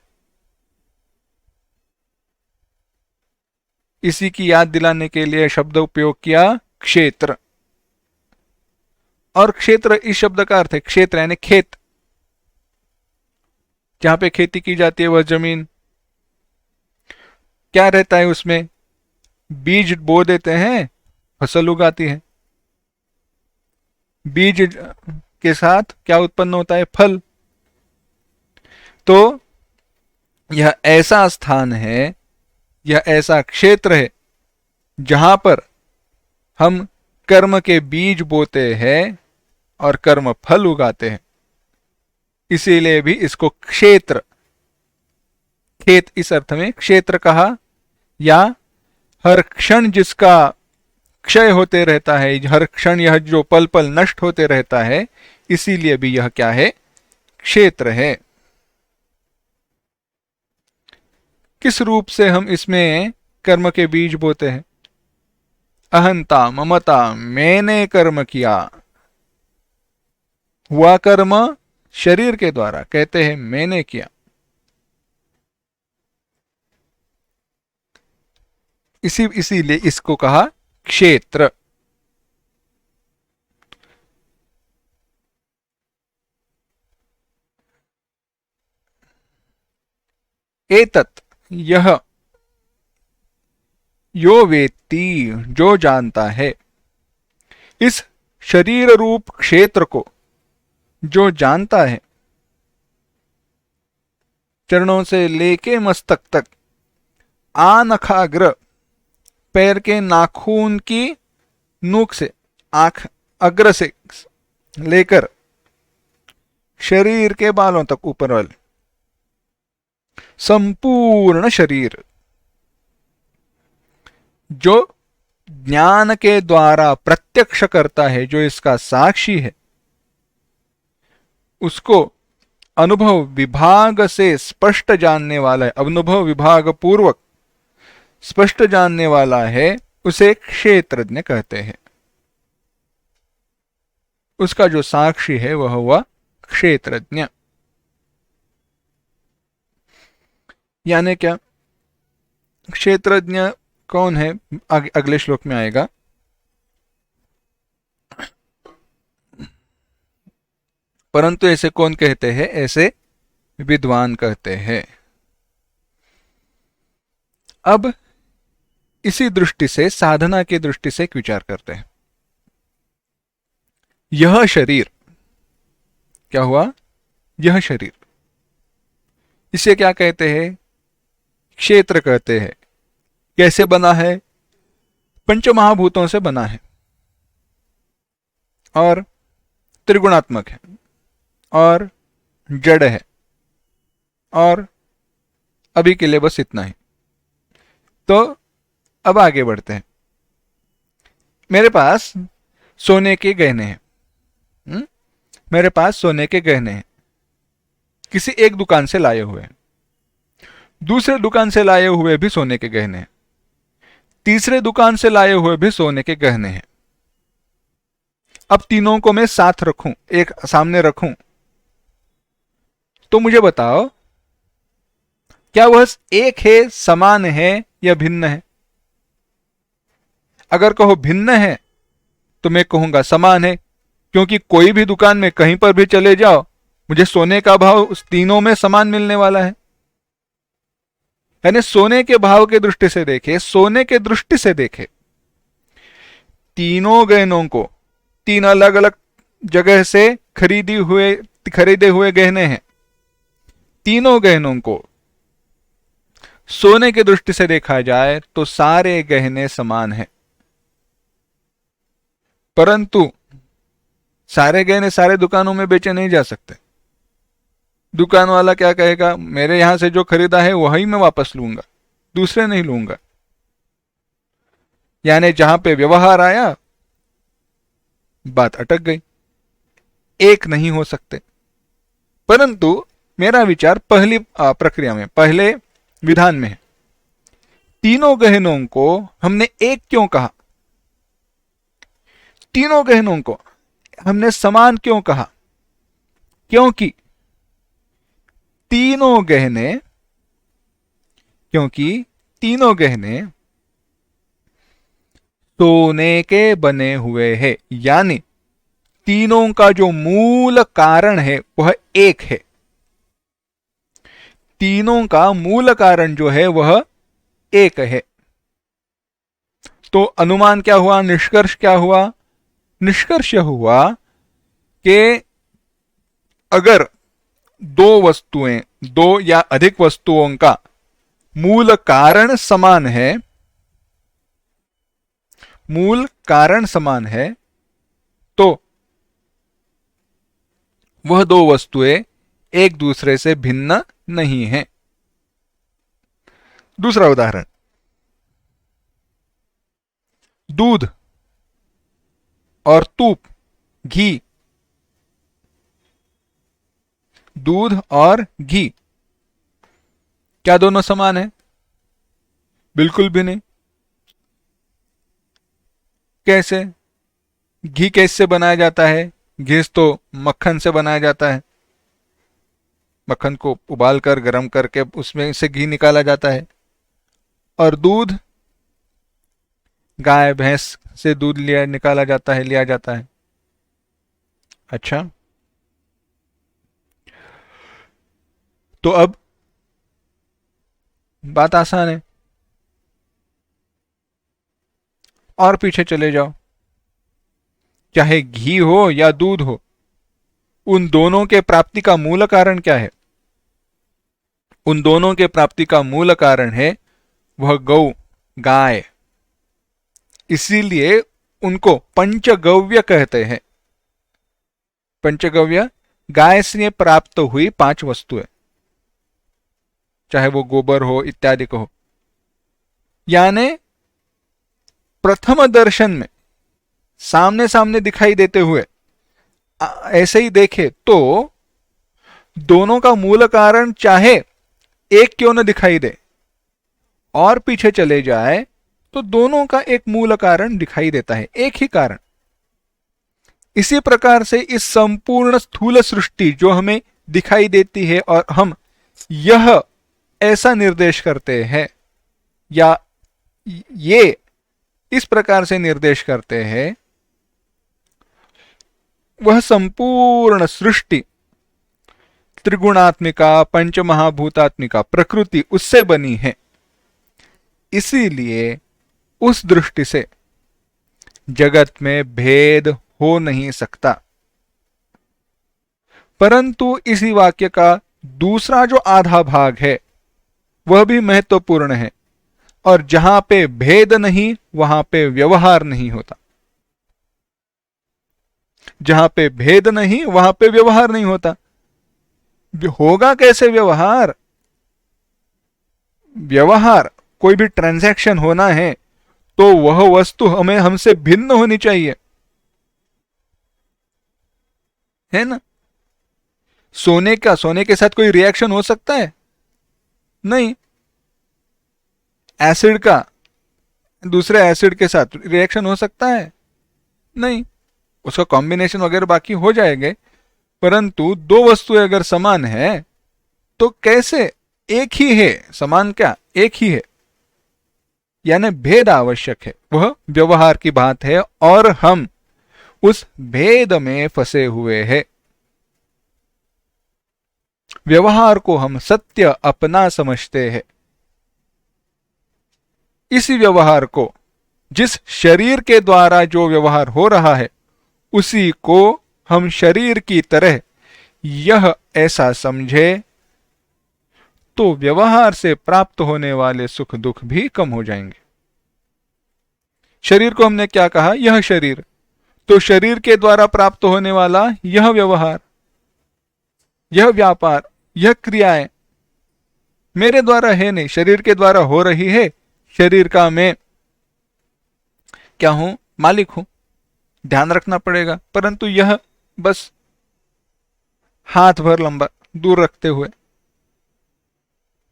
इसी की याद दिलाने के लिए शब्द उपयोग किया क्षेत्र। और क्षेत्र इस शब्द का अर्थ है क्षेत्र यानी खेत, जहां पे खेती की जाती है वह जमीन। क्या रहता है उसमें? बीज बो देते हैं, फसल उगाती है। बीज के साथ क्या उत्पन्न होता है? फल। तो यह ऐसा स्थान है, यह ऐसा क्षेत्र है जहां पर हम कर्म के बीज बोते हैं और कर्म फल उगाते हैं, इसीलिए भी इसको क्षेत्र, खेत इस अर्थ में क्षेत्र कहा। या हर क्षण जिसका क्षय होते रहता है, हर क्षण यह जो पल पल नष्ट होते रहता है, इसीलिए भी यह क्या है? क्षेत्र है। किस रूप से हम इसमें कर्म के बीज बोते हैं? अहंता ममता, मैंने कर्म किया। हुआ कर्म शरीर के द्वारा, कहते हैं मैंने किया। इसीलिए इसको कहा क्षेत्र। एतत्, यह, यो वेत्ति, जो जानता है। इस शरीर रूप क्षेत्र को जो जानता है, चरणों से लेके मस्तक तक, आनखाग्र, पैर के नाखून की नोक से, आंख अग्र से लेकर शरीर के बालों तक ऊपर वाले संपूर्ण शरीर, जो ज्ञान के द्वारा प्रत्यक्ष करता है, जो इसका साक्षी है, उसको अनुभव विभाग से स्पष्ट जानने वाला है, अनुभव विभाग पूर्वक स्पष्ट जानने वाला है, उसे क्षेत्रज्ञ कहते हैं। उसका जो साक्षी है वह हुआ क्षेत्रज्ञ। यानी क्या? क्षेत्रज्ञ कौन है अगले श्लोक में आएगा। परंतु ऐसे कौन कहते हैं? ऐसे विद्वान कहते हैं। अब इसी दृष्टि से, साधना की दृष्टि से एक विचार करते हैं। यह शरीर क्या हुआ? यह शरीर, इसे क्या कहते हैं? क्षेत्र कहते हैं। कैसे बना है? पंचमहाभूतों से बना है और त्रिगुणात्मक है और जड़ है। और अभी के लिए बस इतना ही। तो अब आगे बढ़ते हैं। मेरे पास सोने के गहने हैं, मेरे पास सोने के गहने हैं, किसी एक दुकान से लाए हुए हैं। दूसरे दुकान से लाए हुए भी सोने के गहने हैं। तीसरे दुकान से लाए हुए भी सोने के गहने हैं। अब तीनों को मैं साथ रखूं, एक सामने रखूं, तो मुझे बताओ क्या वह एक है, समान है या भिन्न है? अगर कहो भिन्न है तो मैं कहूंगा समान है, क्योंकि कोई भी दुकान में कहीं पर भी चले जाओ, मुझे सोने का भाव उस तीनों में समान मिलने वाला है। यानी सोने के भाव की दृष्टि से देखे, सोने के दृष्टि से देखे, तीनों गहनों को, तीन अलग अलग जगह से खरीदे हुए गहने हैं, तीनों गहनों को सोने की दृष्टि से देखा जाए तो सारे गहने समान हैं। परंतु सारे गहने सारे दुकानों में बेचे नहीं जा सकते। दुकान वाला क्या कहेगा? मेरे यहां से जो खरीदा है वही मैं वापस लूंगा, दूसरे नहीं लूंगा। यानी जहां पे व्यवहार आया, बात अटक गई, एक नहीं हो सकते। परंतु मेरा विचार पहली प्रक्रिया में, पहले विधान में है, तीनों गहनों को हमने एक क्यों कहा? तीनों गहनों को हमने समान क्यों कहा? क्योंकि तीनों गहने सोने के बने हुए हैं, यानी तीनों का जो मूल कारण है वह एक है। तीनों का मूल कारण जो है वह एक है। तो अनुमान क्या हुआ? निष्कर्ष क्या हुआ? निष्कर्ष हुआ कि अगर दो वस्तुएं, दो या अधिक वस्तुओं का मूल कारण समान है, तो वह दो वस्तुएं एक दूसरे से भिन्न नहीं हैं। दूसरा उदाहरण, दूध और तूप, घी। दूध और घी क्या दोनों समान है? बिल्कुल भी नहीं। कैसे? घी कैसे बनाया जाता है? घी तो मक्खन से बनाया जाता है। मक्खन को उबालकर गर्म करके उसमें से घी निकाला जाता है। और दूध, गाय भैंस से दूध निकाला जाता है, लिया जाता है। अच्छा, तो अब बात आसान है। और पीछे चले जाओ, चाहे घी हो या दूध हो, उन दोनों के प्राप्ति का मूल कारण क्या है? उन दोनों के प्राप्ति का मूल कारण है वह गौ, गाय। इसीलिए उनको पंचगव्य कहते हैं। पंचगव्य, गाय से प्राप्त हुई 5 वस्तुएं, चाहे वो गोबर हो इत्यादि हो। यानी प्रथम दर्शन में सामने सामने दिखाई देते हुए ऐसे ही देखे तो दोनों का मूल कारण चाहे एक क्यों न दिखाई दे, और पीछे चले जाए तो दोनों का एक मूल कारण दिखाई देता है, एक ही कारण। इसी प्रकार से इस संपूर्ण स्थूल सृष्टि जो हमें दिखाई देती है और हम यह ऐसा निर्देश करते हैं, या ये इस प्रकार से निर्देश करते हैं, वह संपूर्ण सृष्टि त्रिगुणात्मिका, पंचमहाभूतात्मिका प्रकृति उससे बनी है। इसीलिए उस दृष्टि से जगत में भेद हो नहीं सकता। परंतु इसी वाक्य का दूसरा जो आधा भाग है वह भी महत्वपूर्ण है, और जहां पे भेद नहीं वहां पे व्यवहार नहीं होता। जहां पे भेद नहीं वहां पे व्यवहार नहीं होता। होगा कैसे व्यवहार? व्यवहार, कोई भी ट्रांजैक्शन होना है तो वह वस्तु हमें हमसे भिन्न होनी चाहिए, है ना? सोने के साथ कोई रिएक्शन हो सकता है? नहीं। एसिड का दूसरे एसिड के साथ रिएक्शन हो सकता है? नहीं। उसका कॉम्बिनेशन वगैरह बाकी हो जाएंगे, परंतु दो वस्तुएं अगर समान है तो कैसे? एक ही है, समान क्या, एक ही है। यानी भेद आवश्यक है, वह व्यवहार की बात है, और हम उस भेद में फंसे हुए हैं। व्यवहार को हम सत्य अपना समझते हैं। इसी व्यवहार को, जिस शरीर के द्वारा जो व्यवहार हो रहा है, उसी को हम शरीर की तरह यह ऐसा समझे तो व्यवहार से प्राप्त होने वाले सुख दुख भी कम हो जाएंगे। शरीर को हमने क्या कहा? यह शरीर। तो शरीर के द्वारा प्राप्त होने वाला यह व्यवहार, यह व्यापार, यह क्रियाएं मेरे द्वारा है नहीं, शरीर के द्वारा हो रही है। शरीर का मैं क्या हूं? मालिक हूं, ध्यान रखना पड़ेगा। परंतु यह बस हाथ भर लंबा दूर रखते हुए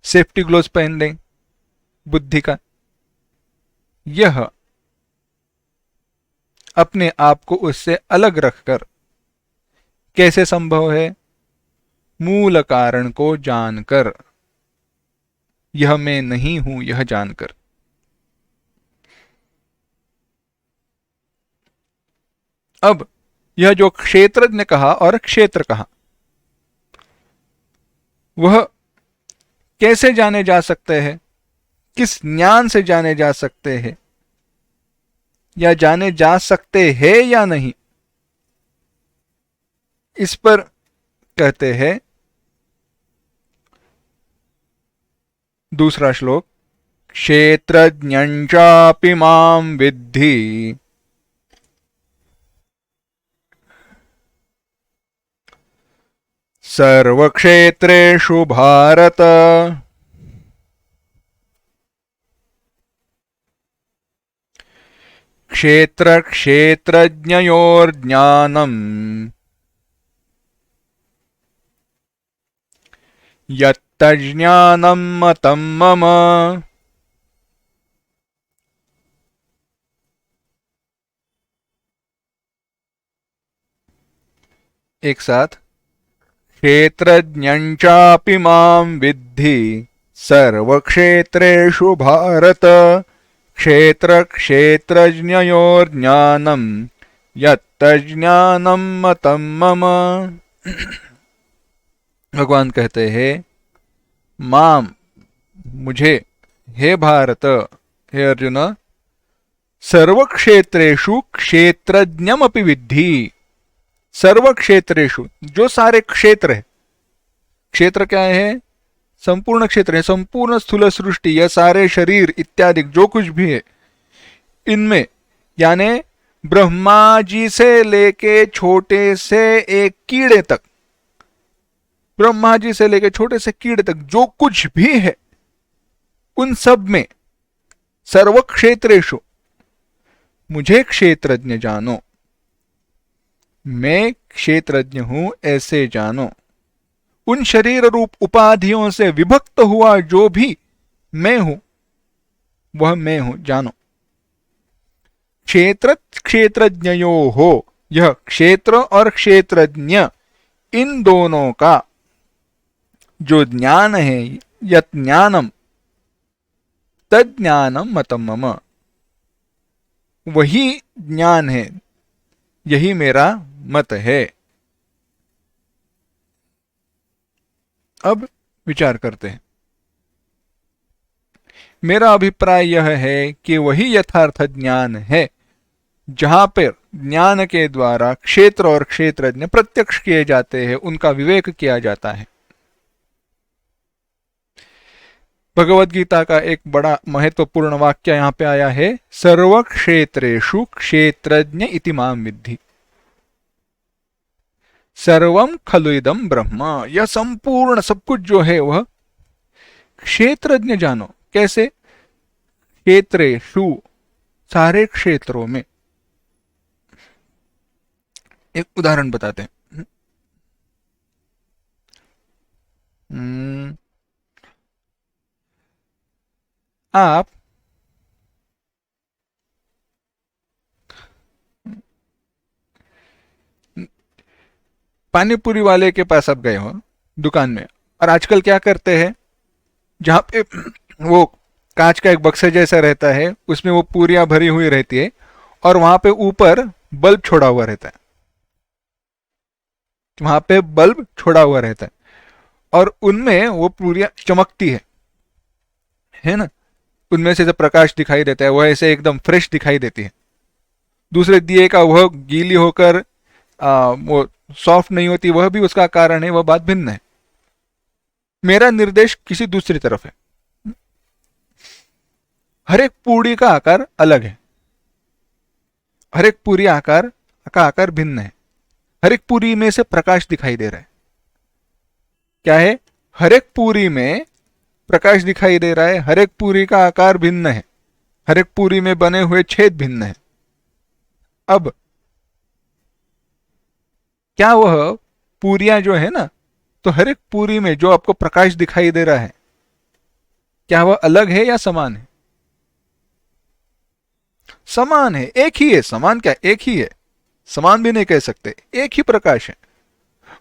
सेफ्टी ग्लोव्स पहन लें बुद्धि का, यह अपने आप को उससे अलग रखकर कैसे संभव है? मूल कारण को जानकर, यह मैं नहीं हूं यह जानकर। अब यह जो क्षेत्रज्ञ कहा और क्षेत्र कहा, वह कैसे जाने जा सकते हैं? किस ज्ञान से जाने जा सकते हैं, या जाने जा सकते हैं या नहीं? इस पर कहते हैं दूसरा श्लोक, क्षेत्रज्ञञ्चापि मां विद्धि सर्वक्षेत्रेषु भारत। क्षेत्रक्षेत्रज्ञयोर्ज्ञानम् यत्तज्ज्ञानं मतं मम। एक साथ, क्षेत्रज्ञञ्चापि मां विद्धि सर्वक्षेत्रेषु भारत। क्षेत्रक्षेत्रज्ञयोर्ज्ञानं यत्तज्ज्ञानं मतं मम। भगवान कहते हैं, माम मुझे, हे भारत, हे अर्जुन, सर्वक्षेत्रेषु क्षेत्रज्ञमपि विद्धि। सर्वक्षेत्रेषु, जो सारे क्षेत्र है, क्षेत्र क्या है? संपूर्ण क्षेत्र है, संपूर्ण स्थूल सृष्टि, यह सारे शरीर इत्यादि जो कुछ भी है, इनमें यानी ब्रह्मा जी से लेके छोटे से एक कीड़े तक, ब्रह्मा जी से लेके छोटे से कीड़े तक जो कुछ भी है, उन सब में सर्वक्षेत्रेषु मुझे क्षेत्रज्ञ जानो, मैं क्षेत्रज्ञ हूं ऐसे जानो। उन शरीर रूप उपाधियों से विभक्त हुआ जो भी मैं हूं, वह मैं हूं जानो। क्षेत्र क्षेत्रज्ञयो हो, यह क्षेत्र और क्षेत्रज्ञ इन दोनों का जो ज्ञान है, यत् ज्ञानम तज्ज्ञानम मतम मम, वही ज्ञान है, यही मेरा मत है। अब विचार करते हैं। मेरा अभिप्राय यह है कि वही यथार्थ ज्ञान है जहां पर ज्ञान के द्वारा क्षेत्र और क्षेत्रज्ञ प्रत्यक्ष किए जाते हैं, उनका विवेक किया जाता है। भगवद गीता का एक बड़ा महत्वपूर्ण वाक्य यहां पे आया है, सर्वक्षेत्रेषु क्षेत्रज्ञ इति मां विद्धि सर्वम खलु इदं ब्रह्म। यह संपूर्ण सब कुछ जो है वह क्षेत्रज्ञ जानो। कैसे? क्षेत्रेषु, सारे क्षेत्रों में। एक उदाहरण बताते हैं। आप पानी पूरी वाले के पास आप गए हो दुकान में, और आजकल क्या करते हैं, जहां पे वो कांच का एक बक्से जैसा रहता है, उसमें वो पूरियां भरी हुई रहती है, और वहां पे ऊपर बल्ब छोड़ा हुआ रहता है, वहां पे बल्ब छोड़ा हुआ रहता है, और उनमें वो पूरियां चमकती है ना? उनमें से जब प्रकाश दिखाई देता है वह ऐसे एकदम फ्रेश दिखाई देती है। दूसरे दिए का वह गीली होकर वो सॉफ्ट नहीं होती, वह भी उसका कारण है, वह बात भिन्न है। मेरा निर्देश किसी दूसरी तरफ है। हर एक पूरी का आकार अलग है, हर एक पूरी आकार का आकार भिन्न है, हर एक पूरी में से प्रकाश दिखाई दे रहा है। क्या है? हर एक पूरी में प्रकाश दिखाई दे रहा है, हर एक पूरी का आकार भिन्न है, हर एक पूरी में बने हुए छेद भिन्न है। अब क्या वह पूरियां जो है ना, तो हर एक पूरी में जो आपको प्रकाश दिखाई दे रहा है, क्या वह अलग है या समान है? समान है, एक ही है। समान क्या, एक ही है, समान भी नहीं कह सकते, एक ही प्रकाश है।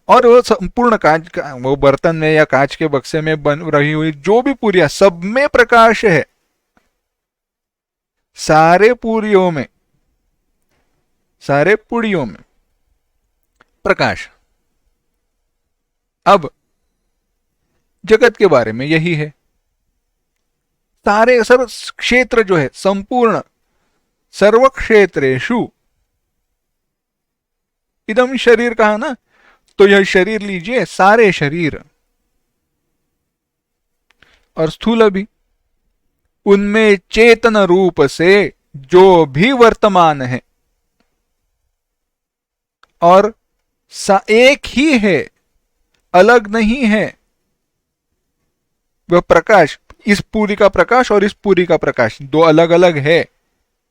और वो संपूर्ण कांच का, वो बर्तन में या कांच के बक्से में बन रही हुई जो भी पूरियां, सब में प्रकाश है, सारे पूरियों में, सारे पुड़ियों में प्रकाश। अब जगत के बारे में यही है, सारे सर्व क्षेत्र जो है, संपूर्ण सर्व क्षेत्रेषु, इदम शरीर कहा ना, तो यह शरीर लीजिए, सारे शरीर और स्थूल भी, उनमें चेतन रूप से जो भी वर्तमान है और एक ही है, अलग नहीं है, वह प्रकाश, इस पूरी का प्रकाश और इस पूरी का प्रकाश दो अलग अलग है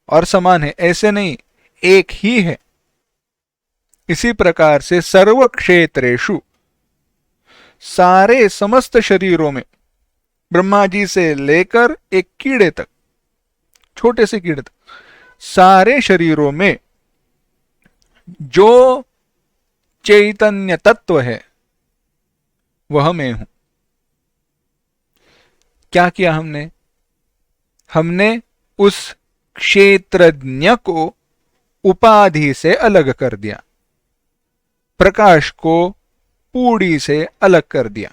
और समान है, ऐसे नहीं, एक ही है। इसी प्रकार से सर्व क्षेत्रेषु, सारे समस्त शरीरों में, ब्रह्मा जी से लेकर एक कीड़े तक, छोटे से कीड़े तक, सारे शरीरों में जो चैतन्य तत्व है वह मैं हूं। क्या किया हमने? हमने उस क्षेत्रज्ञ को उपाधि से अलग कर दिया, प्रकाश को पूड़ी से अलग कर दिया,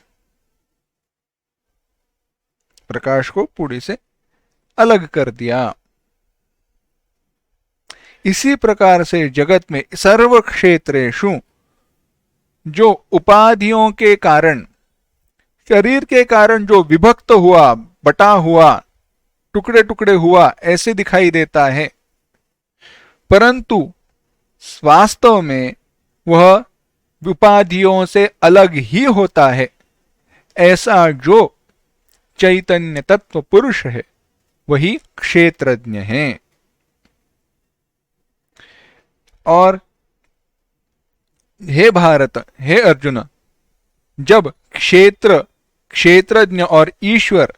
प्रकाश को पूड़ी से अलग कर दिया। इसी प्रकार से जगत में सर्व क्षेत्रेषु, जो उपाधियों के कारण, शरीर के कारण जो विभक्त हुआ, बटा हुआ, टुकड़े टुकड़े हुआ, ऐसे दिखाई देता है, परंतु वास्तव में वह उपाधियों से अलग ही होता है। ऐसा जो चैतन्य तत्व पुरुष है वही क्षेत्रज्ञ है। और हे भारत, हे अर्जुन, जब क्षेत्र, क्षेत्रज्ञ और ईश्वर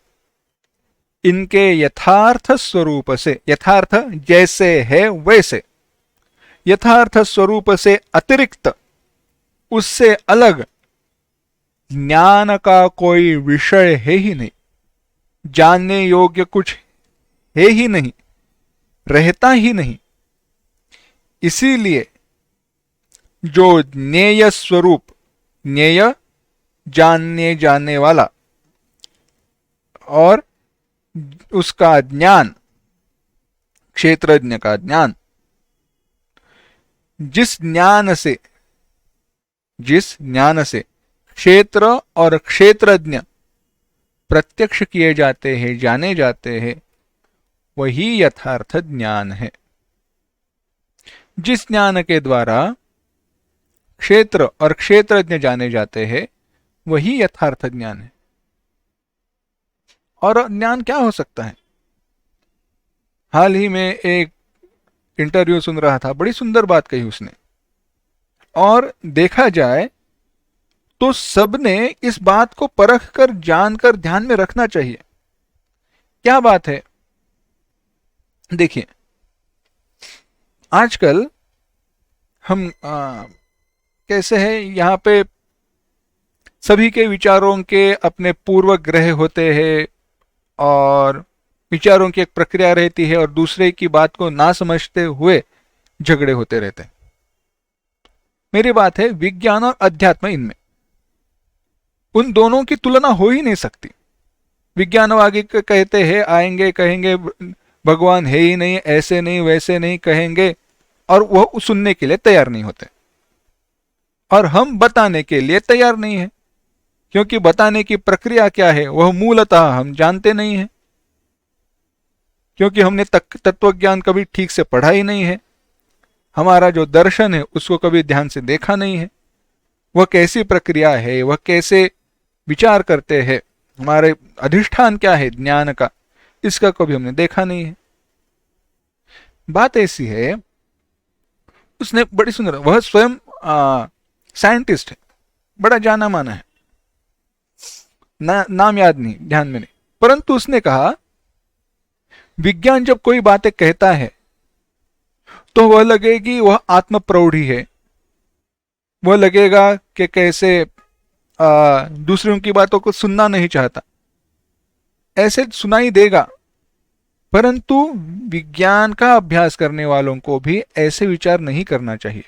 इनके यथार्थ स्वरूप से, यथार्थ जैसे है वैसे, यथार्थ स्वरूप से अतिरिक्त, उससे अलग ज्ञान का कोई विषय है ही नहीं, जानने योग्य कुछ है ही नहीं, रहता ही नहीं। इसीलिए जो ज्ञेय स्वरूप, ज्ञेय जानने जाने वाला, और उसका ज्ञान, क्षेत्रज्ञ का ज्ञान, जिस ज्ञान से क्षेत्र और क्षेत्रज्ञ प्रत्यक्ष किए जाते हैं, जाने जाते हैं, वही यथार्थ ज्ञान है। जिस ज्ञान के द्वारा क्षेत्र और क्षेत्रज्ञ जाने जाते हैं वही यथार्थ ज्ञान है। और ज्ञान क्या हो सकता है? हाल ही में एक इंटरव्यू सुन रहा था, बड़ी सुंदर बात कही उसने, और देखा जाए तो सबने इस बात को परख कर, जानकर ध्यान में रखना चाहिए। क्या बात है? देखिए, आजकल हम कैसे हैं, यहां पे सभी के विचारों के अपने पूर्व ग्रह होते हैं और विचारों की एक प्रक्रिया रहती है, और दूसरे की बात को ना समझते हुए झगड़े होते रहते हैं। मेरी बात है, विज्ञान और अध्यात्म, इनमें उन दोनों की तुलना हो ही नहीं सकती। विज्ञानवादी कहते हैं, आएंगे कहेंगे भगवान है ही नहीं, ऐसे नहीं वैसे नहीं कहेंगे, और वह सुनने के लिए तैयार नहीं होते। और हम बताने के लिए तैयार नहीं है, क्योंकि बताने की प्रक्रिया क्या है वह मूलतः हम जानते नहीं है, क्योंकि हमने तत्वज्ञान कभी ठीक से पढ़ा ही नहीं है। हमारा जो दर्शन है उसको कभी ध्यान से देखा नहीं है, वह कैसी प्रक्रिया है, वह कैसे विचार करते हैं, हमारे अधिष्ठान क्या है ज्ञान का, इसका कभी हमने देखा नहीं है। बात ऐसी है, उसने बड़ी सुंदर, वह स्वयं साइंटिस्ट है, बड़ा जाना माना है, नाम याद नहीं, ध्यान में नहीं, परंतु उसने कहा विज्ञान जब कोई बातें कहता है तो वह लगेगी वह आत्म प्रौढ़ी है, वह लगेगा कि कैसे दूसरों की बातों को सुनना नहीं चाहता, ऐसे सुनाई देगा। परंतु विज्ञान का अभ्यास करने वालों को भी ऐसे विचार नहीं करना चाहिए,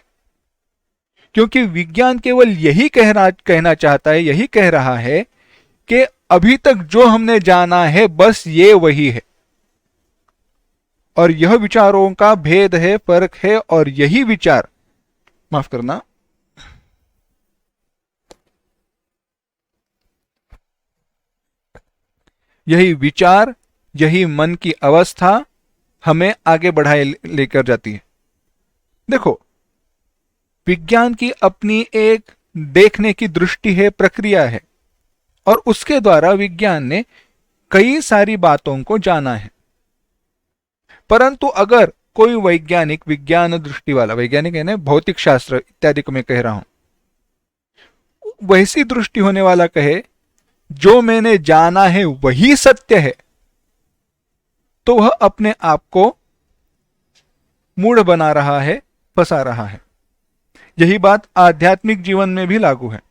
क्योंकि विज्ञान केवल यही कहना चाहता है, यही कह रहा है कि अभी तक जो हमने जाना है बस ये वही है, और यह विचारों का भेद है, फर्क है, और यही विचार, माफ करना, यही विचार, यही मन की अवस्था हमें आगे बढ़ाए लेकर जाती है। देखो, विज्ञान की अपनी एक देखने की दृष्टि है, प्रक्रिया है, और उसके द्वारा विज्ञान ने कई सारी बातों को जाना है। परंतु अगर कोई वैज्ञानिक, विज्ञान दृष्टि वाला वैज्ञानिक है ना, भौतिक शास्त्र इत्यादि को मैं कह रहा हूं, वैसी दृष्टि होने वाला कहे जो मैंने जाना है वही सत्य है, तो वह अपने आप को मूढ़ बना रहा है, फंसा रहा है। यही बात आध्यात्मिक जीवन में भी लागू है,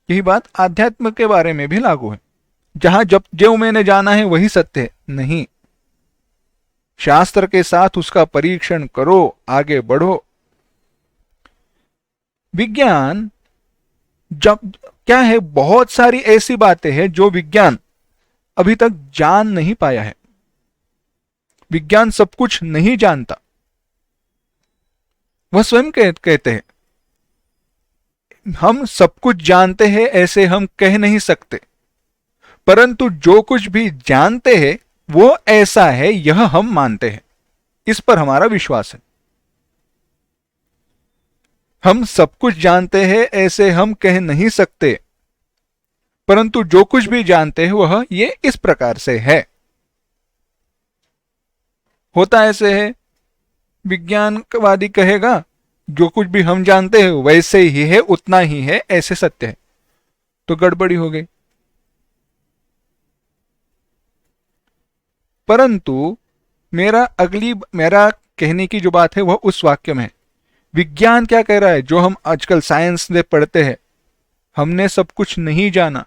यही बात आध्यात्म के बारे में भी लागू है, जहां जब जो मैंने जाना है वही सत्य है, नहीं। शास्त्र के साथ उसका परीक्षण करो, आगे बढ़ो। विज्ञान जब क्या है, बहुत सारी ऐसी बातें हैं जो विज्ञान अभी तक जान नहीं पाया है। विज्ञान सब कुछ नहीं जानता, वह स्वयं कहते हैं हम सब कुछ जानते हैं, ऐसे हम कह नहीं सकते, परंतु जो कुछ भी जानते हैं वो ऐसा है, यह हम मानते हैं, इस पर हमारा विश्वास है। हम सब कुछ जानते हैं ऐसे हम कह नहीं सकते, परंतु जो कुछ भी जानते हैं वह ये इस प्रकार से है। होता ऐसे है, विज्ञानवादी कहेगा जो कुछ भी हम जानते हैं वैसे ही है, उतना ही है, ऐसे सत्य है, तो गड़बड़ी हो गई। परंतु मेरा कहने की जो बात है वह उस वाक्य में है। विज्ञान क्या कह रहा है, जो हम आजकल साइंस में पढ़ते हैं, हमने सब कुछ नहीं जाना,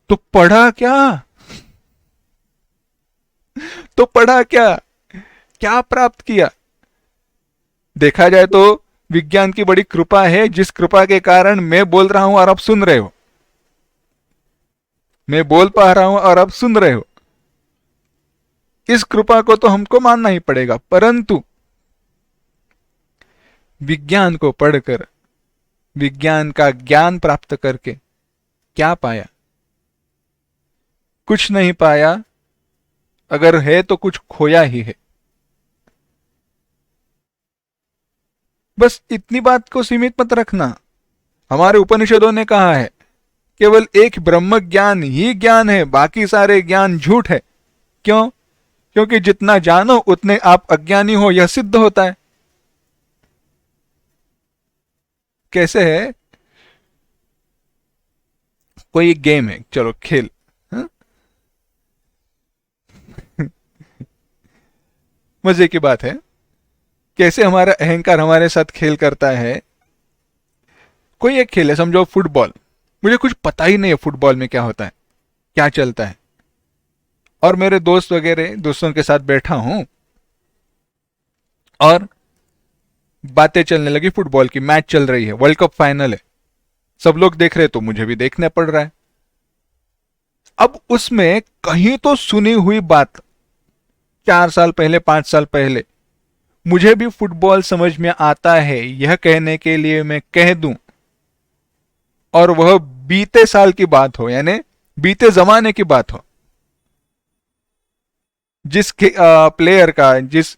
तो पढ़ा क्या? तो पढ़ा क्या, क्या प्राप्त किया? देखा जाए तो विज्ञान की बड़ी कृपा है, जिस कृपा के कारण मैं बोल रहा हूं और आप सुन रहे हो, मैं बोल पा रहा हूं और आप सुन रहे हो। इस कृपा को तो हमको मानना ही पड़ेगा। परंतु विज्ञान को पढ़कर, विज्ञान का ज्ञान प्राप्त करके क्या पाया? कुछ नहीं पाया, अगर है तो कुछ खोया ही है। बस इतनी बात को सीमित मत रखना। हमारे उपनिषदों ने कहा है केवल एक ब्रह्म ज्ञान ही ज्ञान है, बाकी सारे ज्ञान झूठ है। क्यों? क्योंकि जितना जानो उतने आप अज्ञानी हो, यह सिद्ध होता है। कैसे है, कोई गेम है, चलो खेल, हा? मजे की बात है कैसे हमारा अहंकार हमारे साथ खेल करता है। कोई एक खेल है, समझो फुटबॉल, मुझे कुछ पता ही नहीं है फुटबॉल में क्या होता है, क्या चलता है, और मेरे दोस्त वगैरह दोस्तों के साथ बैठा हूं और बातें चलने लगी, फुटबॉल की मैच चल रही है, वर्ल्ड कप फाइनल है, सब लोग देख रहे तो मुझे भी देखना पड़ रहा है। अब उसमें कहीं तो सुनी हुई बात 4 साल पहले, 5 साल पहले, मुझे भी फुटबॉल समझ में आता है, यह कहने के लिए मैं कह दूं, और वह बीते साल की बात हो, यानी बीते जमाने की बात हो, जिस प्लेयर का, जिस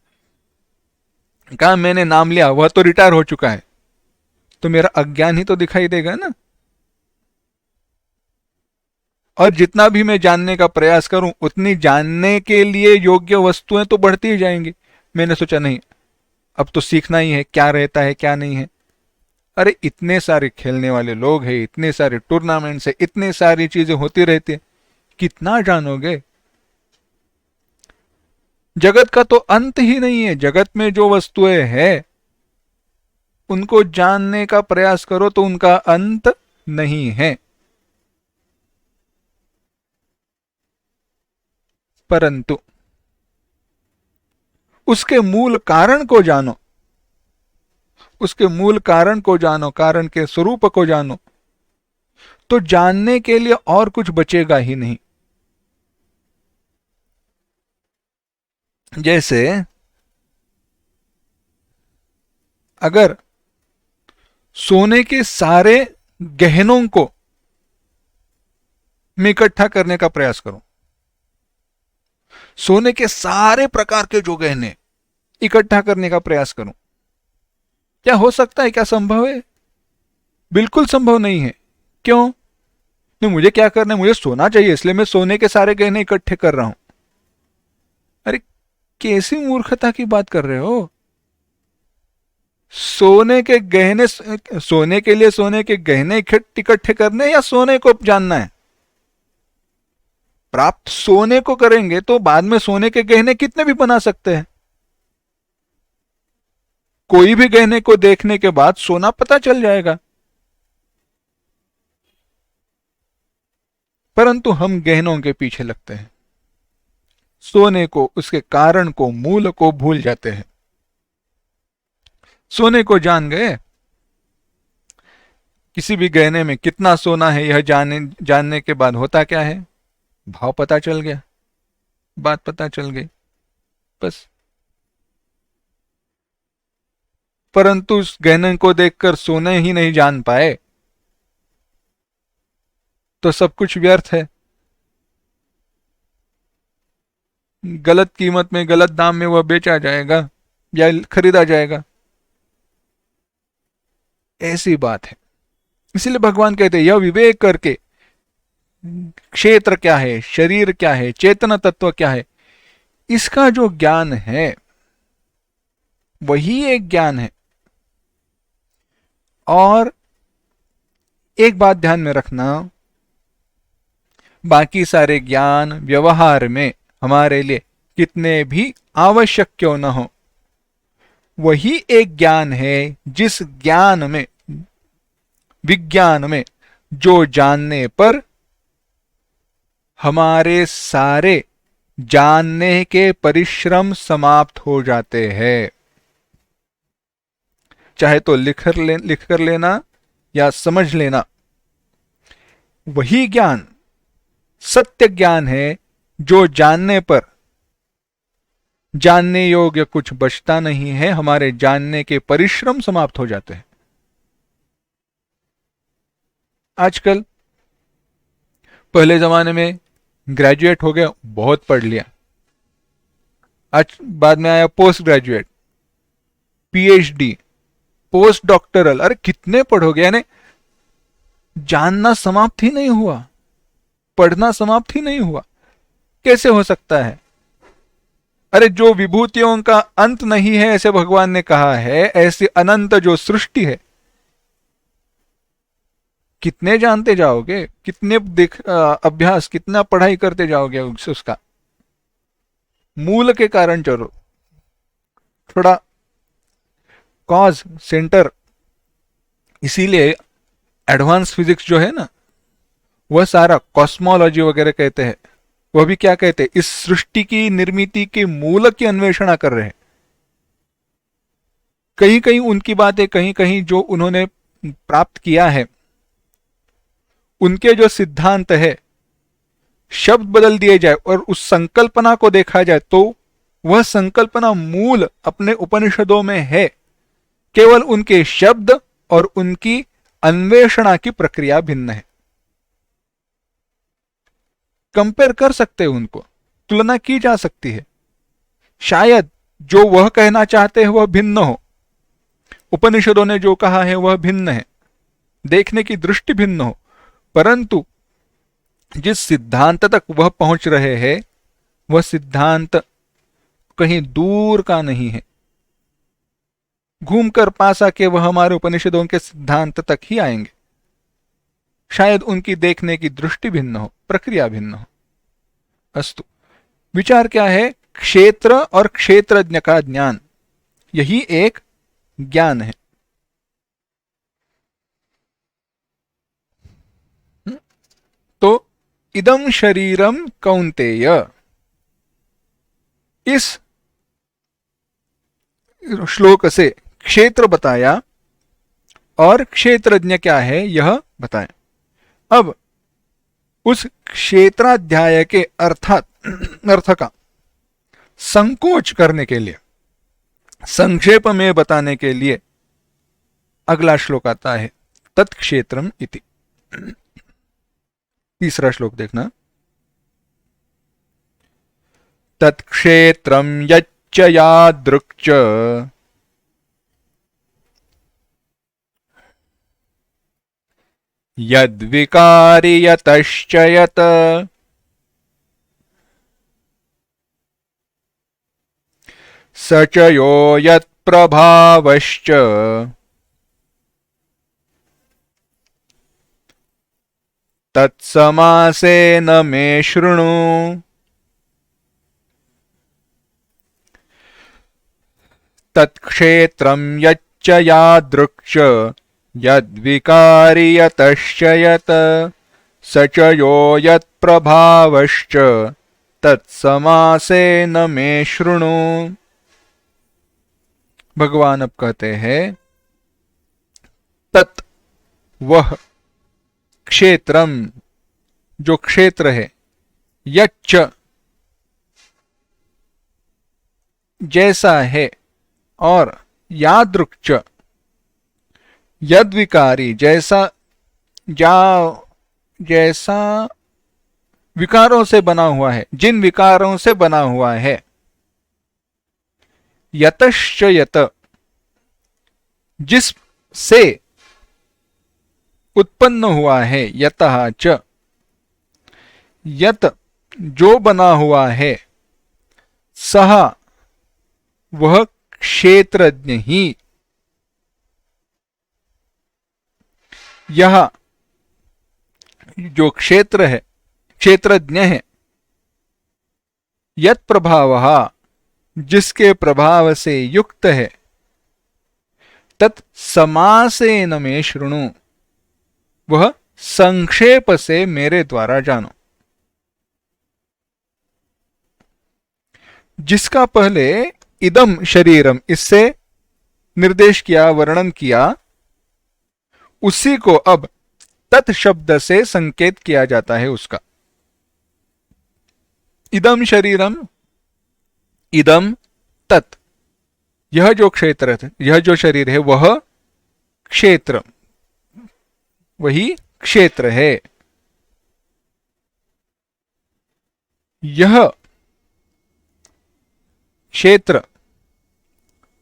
का मैंने नाम लिया वह तो रिटायर हो चुका है, तो मेरा अज्ञान ही तो दिखाई देगा ना। और जितना भी मैं जानने का प्रयास करूं, उतनी जानने के लिए योग्य वस्तुएं तो बढ़ती ही जाएंगी। मैंने सोचा नहीं, अब तो सीखना ही है, क्या रहता है क्या नहीं है। अरे इतने सारे खेलने वाले लोग हैं, इतने सारे टूर्नामेंट्स है, इतनी सारी चीजें होती रहती है, कितना जानोगे? जगत का तो अंत ही नहीं है। जगत में जो वस्तुएं हैं उनको जानने का प्रयास करो तो उनका अंत नहीं है, परंतु उसके मूल कारण को जानो, उसके मूल कारण को जानो, कारण के स्वरूप को जानो, तो जानने के लिए और कुछ बचेगा ही नहीं। जैसे अगर सोने के सारे गहनों को मैं इकट्ठा करने का प्रयास करूं, सोने के सारे प्रकार के जो गहने इकट्ठा करने का प्रयास करूं, क्या हो सकता है? क्या संभव है? बिल्कुल संभव नहीं है। क्यों? नहीं, मुझे क्या करना है? मुझे सोना चाहिए, इसलिए मैं सोने के सारे गहने इकट्ठे कर रहा हूं। अरे कैसी मूर्खता की बात कर रहे हो? सोने के गहने, सोने के लिए सोने के गहने इकट्ठे करने या सोने को जानना है? प्राप्त सोने को करेंगे तो बाद में सोने के गहने कितने भी बना सकते हैं। कोई भी गहने को देखने के बाद सोना पता चल जाएगा, परंतु हम गहनों के पीछे लगते हैं, सोने को, उसके कारण को, मूल को भूल जाते हैं। सोने को जान गए, किसी भी गहने में कितना सोना है यह जानने के बाद होता क्या है? भाव पता चल गया, बात पता चल गई, बस। परंतु उस गहने को देखकर सोने ही नहीं जान पाए तो सब कुछ व्यर्थ है। गलत कीमत में, गलत दाम में वह बेचा जाएगा या खरीदा जाएगा, ऐसी बात है। इसलिए भगवान कहते हैं यह विवेक करके, क्षेत्र क्या है, शरीर क्या है, चेतन तत्व क्या है, इसका जो ज्ञान है वही एक ज्ञान है। और एक बात ध्यान में रखना, बाकी सारे ज्ञान व्यवहार में हमारे लिए कितने भी आवश्यक क्यों न हो, वही एक ज्ञान है जिस ज्ञान में, विज्ञान में, जो जानने पर हमारे सारे जानने के परिश्रम समाप्त हो जाते हैं। चाहे तो लिख कर लेना या समझ लेना, वही ज्ञान सत्य ज्ञान है जो जानने पर जानने योग्य कुछ बचता नहीं है, हमारे जानने के परिश्रम समाप्त हो जाते हैं। आजकल, पहले जमाने में ग्रेजुएट हो गया, बहुत पढ़ लिया, आज बाद में आया post graduate, PhD, post doctoral, अरे कितने पढ़ोगे, यानी जानना समाप्त ही नहीं हुआ, पढ़ना समाप्त ही नहीं हुआ। कैसे हो सकता है? अरे जो विभूतियों का अंत नहीं है ऐसे भगवान ने कहा है, ऐसी अनंत जो सृष्टि है, कितने जानते जाओगे, कितने अभ्यास, कितना पढ़ाई करते जाओगे उसका? मूल के कारण चलो, थोड़ा कॉज सेंटर। इसीलिए एडवांस फिजिक्स जो है ना, वह सारा कॉस्मोलॉजी वगैरह कहते हैं, वह भी क्या कहते हैं? इस सृष्टि की निर्मिति के मूल की अन्वेषणा कर रहे हैं। कहीं कहीं उनकी बातें, कहीं कहीं जो उन्होंने प्राप्त किया है, उनके जो सिद्धांत है, शब्द बदल दिए जाए और उस संकल्पना को देखा जाए तो वह संकल्पना मूल अपने उपनिषदों में है, केवल उनके शब्द और उनकी अन्वेषणा की प्रक्रिया भिन्न है। कंपेयर कर सकते हैं, उनको तुलना की जा सकती है। शायद जो वह कहना चाहते हैं वह भिन्न हो, उपनिषदों ने जो कहा है वह भिन्न है, देखने की दृष्टि भिन्न हो, परंतु जिस सिद्धांत तक वह पहुंच रहे हैं वह सिद्धांत कहीं दूर का नहीं है। घूमकर पासा के वह हमारे उपनिषदों के सिद्धांत तक ही आएंगे। शायद उनकी देखने की दृष्टि भिन्न हो, प्रक्रिया भिन्न हो। अस्तु, विचार क्या है? क्षेत्र और क्षेत्रज्ञ का ज्ञान, यही एक ज्ञान है। तो इदम शरीरम कौन्तेय, इस श्लोक से क्षेत्र बताया और क्षेत्रज्ञ क्या है यह बताया। अब उस क्षेत्राध्याय के अर्थ का संकोच करने के लिए, संक्षेप में बताने के लिए अगला श्लोक आता है, तत्क्षेत्रम इति। तीसरा श्लोक देखना, तत्क्षेत्रम यच्च यादृक्च यद्विकारी यतश्च यत् स च यो यत्प्रभावश्च तत्समासेन मे शृणु। तत्क्षेत्रं यच्च यादृक्च यद्विकारी यतश्च यत् स च यो यत्प्रभावश्च तत्समासेन मे शृणु। भगवान अब कहते हैं, तत् वह, क्षेत्रम जो क्षेत्र है, यच्च जैसा है, और यादृक्च यद्विकारी जैसा, जैसा विकारों से बना हुआ है, जिन विकारों से बना हुआ है। यतश्च यत जिस से उत्पन्न हुआ है, यतः च यत जो बना हुआ है, सह वह क्षेत्रज्ञ ही, यह जो क्षेत्र है, क्षेत्रज्ञ है, यत् प्रभावः जिसके प्रभाव से युक्त है, तत् समासेन मे शृणु वह संक्षेप से मेरे द्वारा जानो। जिसका पहले इदम शरीरम इससे निर्देश किया, वर्णन किया, उसी को अब तत् शब्द से संकेत किया जाता है उसका। इदम शरीरम, इदम तत्, यह जो क्षेत्र है, यह जो शरीर है वह क्षेत्र, वही क्षेत्र है। यह क्षेत्र,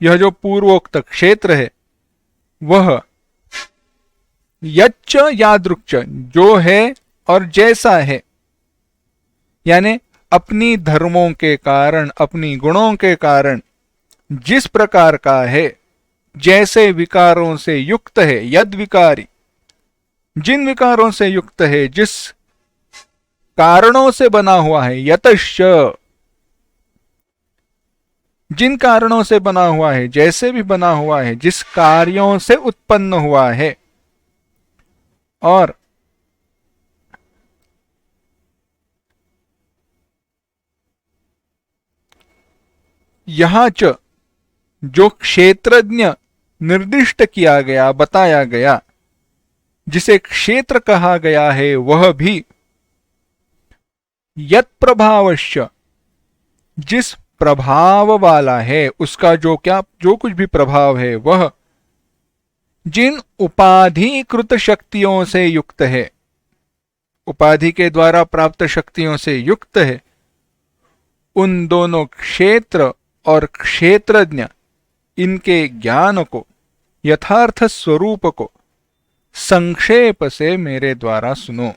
यह जो पूर्वोक्त क्षेत्र है वह यच्च यादृक्च जो है और जैसा है, यानी अपनी धर्मों के कारण, अपनी गुणों के कारण जिस प्रकार का है, जैसे विकारों से युक्त है, यद विकारी जिन विकारों से युक्त है, जिस कारणों से बना हुआ है, यतश्च जिन कारणों से बना हुआ है, जैसे भी बना हुआ है, जिस कार्यों से उत्पन्न हुआ है, और यहां च जो क्षेत्रज्ञ निर्दिष्ट किया गया, बताया गया, जिसे क्षेत्र कहा गया है, वह भी यत् प्रभावश्च जिस प्रभाव वाला है, उसका जो कुछ भी प्रभाव है, वह जिन उपाधिकृत शक्तियों से युक्त है, उपाधि के द्वारा प्राप्त शक्तियों से युक्त है, उन दोनों क्षेत्र और क्षेत्रज्ञ इनके ज्ञान को, यथार्थ स्वरूप को संक्षेप से मेरे द्वारा सुनो।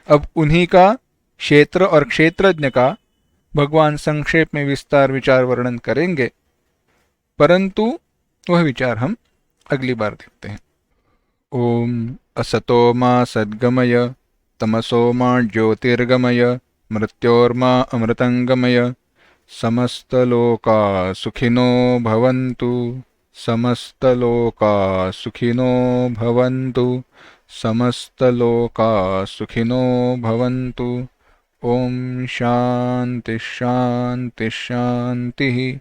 अब उन्हीं का, क्षेत्र और क्षेत्रज्ञ का भगवान संक्षेप में विस्तार विचार वर्णन करेंगे, परंतु वह विचार हम अगली बार देखते हैं। ओम असतो मा सद्गमय तमसो मा ज्योतिर्गमय मृत्योर्मा अमृतंगमय। समस्तलोका सुखिनो भवन्तु। समस्तलोका सुखिनो भवन्तु। समस्तलोका सुखिनो भवन्तु। ओम शांति शांति शांति।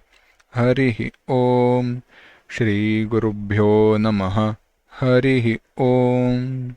हरि ओम। श्री गुरुभ्यो नमः। हरि ओम।